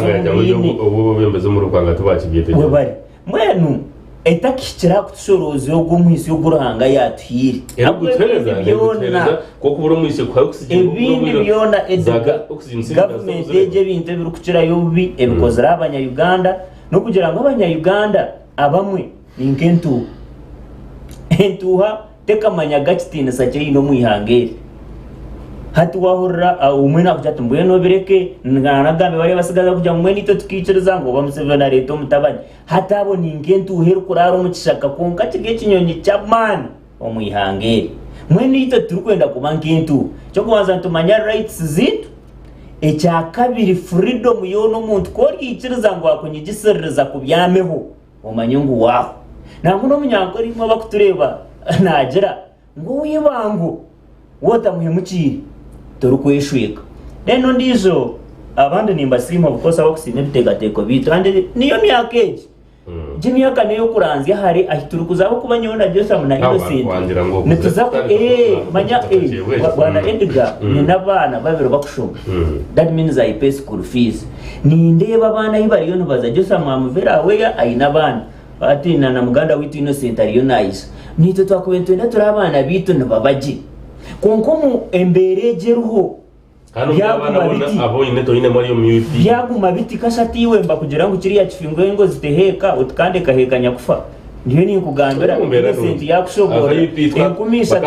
bwe bari mwenu etakishikira kutushoroza ogw'omwisi ogw'oruhanga yatuhiire ebindi byona edga gavumenti egi ebintu ebirikukirayo bubi ebikozire abanyayuganda n'okugira ngo abanyayuganda abamwe ninkentu entuha tekamanya gakitiinisa kyeyina omwihanga eri hati wahurira umwe nakugira ati mbwenu obireke nagambe bari basigaza kugira ngo mwene ito tukikiriza ngo oba Museveni areeta omutabani hati abo ninkentuha erikurara omu kishaka konka kiga ekinyonyi ky'amaani omwihanga eri mwene ito turikwenda kuba nkentuha kyokubanza nitumanya rights ziitu ekyakabiri freedom yoona omuntu koryikiriza ngu akunyigisiririza kubyameho omanye ngu waaho nangwa n'omunyankore imwe bakutureba nagira ngu wibangu wotamuhemukire torikweshweka rero ndizo abandi nimbasiima bukosa bakusiima ebiteekateeko biitu andi niyo myaka egi gy'emyaka neyo kuranzya hari ahituri kuzaba kuba nyona Joseph na Innocent nituza manya bwana Edgar nina abana babiri bakushoma that means I pay school fees nindeeba abana ibariyo nibaza Joseph mwamuvera aweya ayina abana ati na muganda witu Innocent ariyo nice nito twakubentwenda turi abana bitu nibabaje konkomu embere jeruho byaguma biti kashatiwe mba kugira ngo kiriya kifingo ngo ziteheka utkandeka hekanya kufa ndiyo nikugambira Innocent yakushobora enkumisha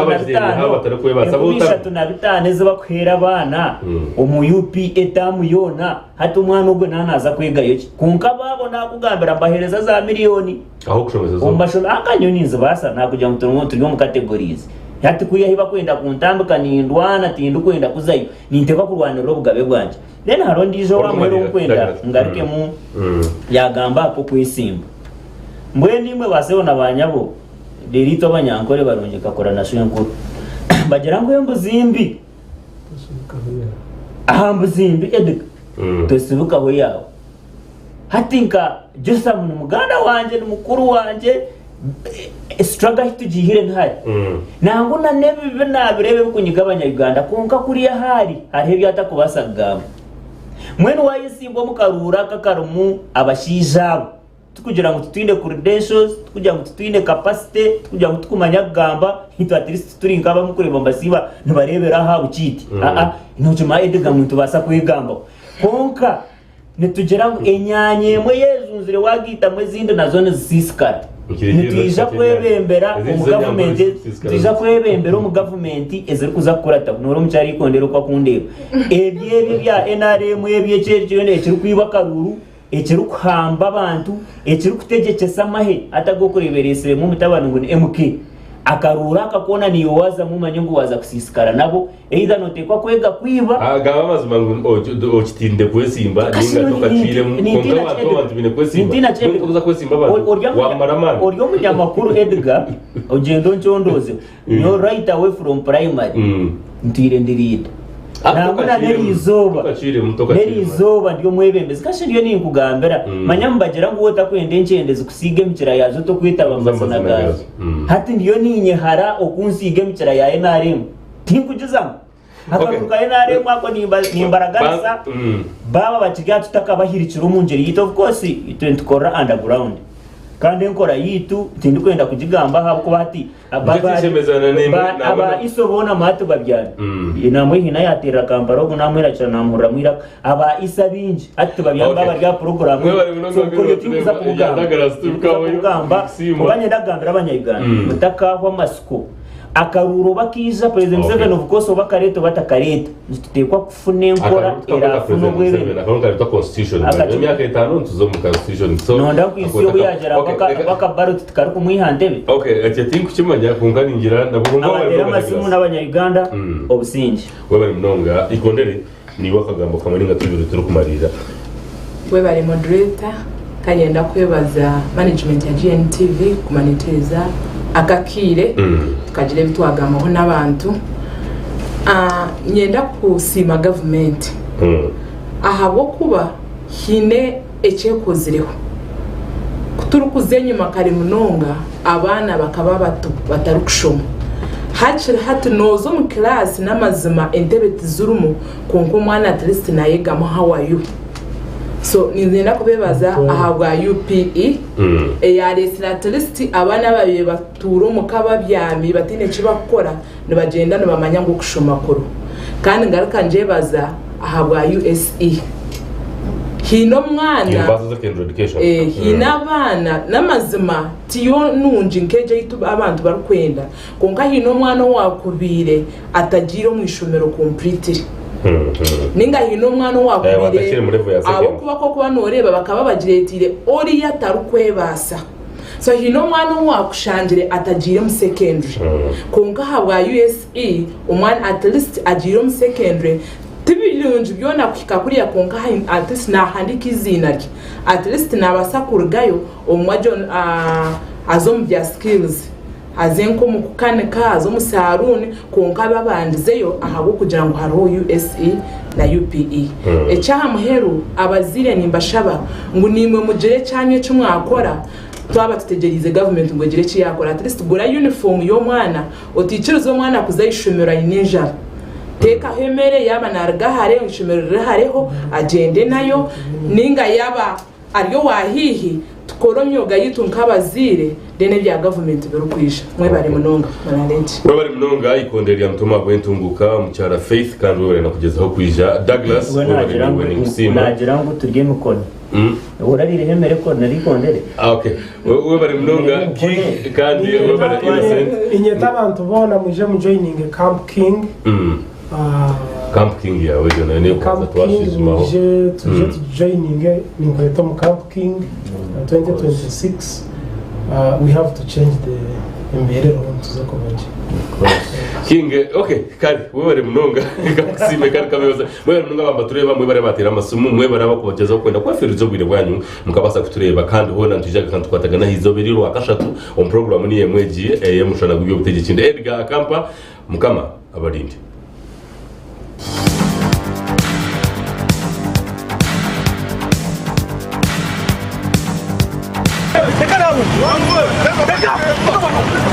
tunabitane zibakuhera abana omu UP etamu yona hati umwana ogwe nanaza kwegayo konka babo nakugambira mbahereza za miliyoni aho kushomeza ombashome akanyoni nzibasa nakugira ngo turi mu categories hati kuyahiba kwenda kuntambika nindwana tindu kwenda kuzayo ninteka kurwanira obugabe bwanje then haro ndijo wamwero kwenda ngaruke mu yagamba ko kwisimba mbwe nimwe baseho nabanyabo derito abanyankore barongeka kora nasho nkuru bagira ngo embuzimbi ahambuzimbi edika tosibuka ho yawo hatinka Joseph mu muganda wanje n'umukuru wanje struggle tugihire ntari nango na nebi nabirebe kunyigabanya Uganda konka kuri ya hari byata kubasagamba mwene wayisimbo mukarura kakarumu abashijabo tukugira ngo tutinde credentials tukugira ngo tutinde capacity tukugira ngo tukumanya gamba hito at least turi ngaba mukureba mbasiba ntibarebera ha ukiti intoki ma Edgar muntu basa kwigamba konka nitugera ngo enyanye mwe yezunzire wagita mwe zindi nazone zisisikara nitija kwebembera mu government tija kwebembera mu government ezeri kuza kurata noro mucyari ikondero kwa kundeba ebyebye bya NRM ebyekyeje ekiri kwibaka ruru ekiri kuhamba abantu ekiri kutegekesa mahe atagokureberesere mu mutabano ngo MK akarura akakona niyo waza mu manyungu waza kusisikara nabo either notekwa kwega kwiba agaba mazuma ngo okitinde kwesimba ninga tokatire konga abantu bine kwesimba kuza kwesimba abantu wamaramana oryo munyamakuru Edgar ogendo nchondoze no right away from primary ntire ndirida nanguna nerizoba ndiyo mwebembezi kashi ndiyo ninkugambira manyambagera ngo wotakwende ncyendezi kusige mukira yazo to kwitaba amasanagazo hati ndiyo ninyehara okunsiga mukira ya NRM tinkugizamo akaruka NRM ako nimbaraganisa baba bakiga tutakabahirikira umungeri yito of course it went kora underground kandi nkora yitu tindi kwenda kujigamba habo bati aba isobona matu babyana inamwe hina yatera kamparo kunamwira cyane namura mwira aba isabinji ati babyamba barya program so ko tiza kugamba ubanye ndagambira abanyayuganda mutaka kwa masiko akaruro bakiza president Museveni of course bakareta batakareta tutekwa kufuna enkora era funo bwebe akanunga leta constitution emyaka 5 tuzo mu constitution so nonda kwisiyo buyagera baka barot tukari kumwihantebe okay ati think kimanya kunganingira nabwo abasimu n'abanyayuganda obusingi webali mnonga ikondere ni wakagambo kamaninga turi kumarira webali moderator kanyenda kwebaza management ya GNTV kumaniteza akakire tukagira ebitwagamaho n'abantu nyenda kusima government ahabo kuba hine ekyekozireho kuturukuze nyuma kare munonga abana bakaba bato batarukushoma hati nozo mu class n'amazima entebeti zurumu konko mwana at least nayegamo how are you so nizenda kubebaza ahabwa UPE ya at least abana babiye baturo mu kababyami batine kibakora nibagenda nibamanya ngo kushoma koro kandi ngaruka njebaza ahabwa USE hino mwana hina abana n'amazima tiyo nunji nkeje yitu abantu barukwenda konka hino mwana wakubire atagira mu ishomero complete ninga hino mwana wakubire abo kuba ko kuba noreba bakaba bagiretire ori yatarukwebasa so hino mwana wakushanjire atagira mu secondary konka habwa USE umwana at least agira mu secondary tibilunji byona kukika kuriya konka at least na handika izina rye at least nabasakurgayo omwajo azom bya skills azenko mu kukanika azo saruni konka babandizeyo ahabo kugira ngo hariho USE na UPE echaha muheru abazire nimbashaba ngo nimwe mugire cyanye cy'umwakora twaba tutegerize government ngo gire cyakora at least gura uniform yo mwana otikiruzo mwana kuzayishomera ineja teka hemere yaba nargahare ishomero hareho agende nayo ninga yaba ariyo wahihi tukoromyoga yitu nkabazire dene bya government birukwisha mwe bari munonga mararenti mwe bari munonga ikonderi ya mtoma gwentunguka mucyara Faith kandi we na kugezaho kwija Douglas nagira ngo turye mukono urarire hemere ko nari kondere okay we bari munonga kandi we bari innocent inyeta abantu bona muje mu joining Camp King Camp King ya wejo na ne kwa twashizimaho tuje joining ni kweto mu Camp King 2026 we have to change the emberero tuzako baje King okay kari we bari munonga kasime kari kabeyoza mwe bari munonga bamba tureba mwe bari batera amasumu mwe bari bakubageza kwenda kwafirizo bwire bwanyu mukabasa kutureba kandi hona ntujaga kandi twataga na hizo biriro akashatu on program ni yemweji Omushana Gw'Ebyobutegyeki EDGAR AKAMPA mukama abarindi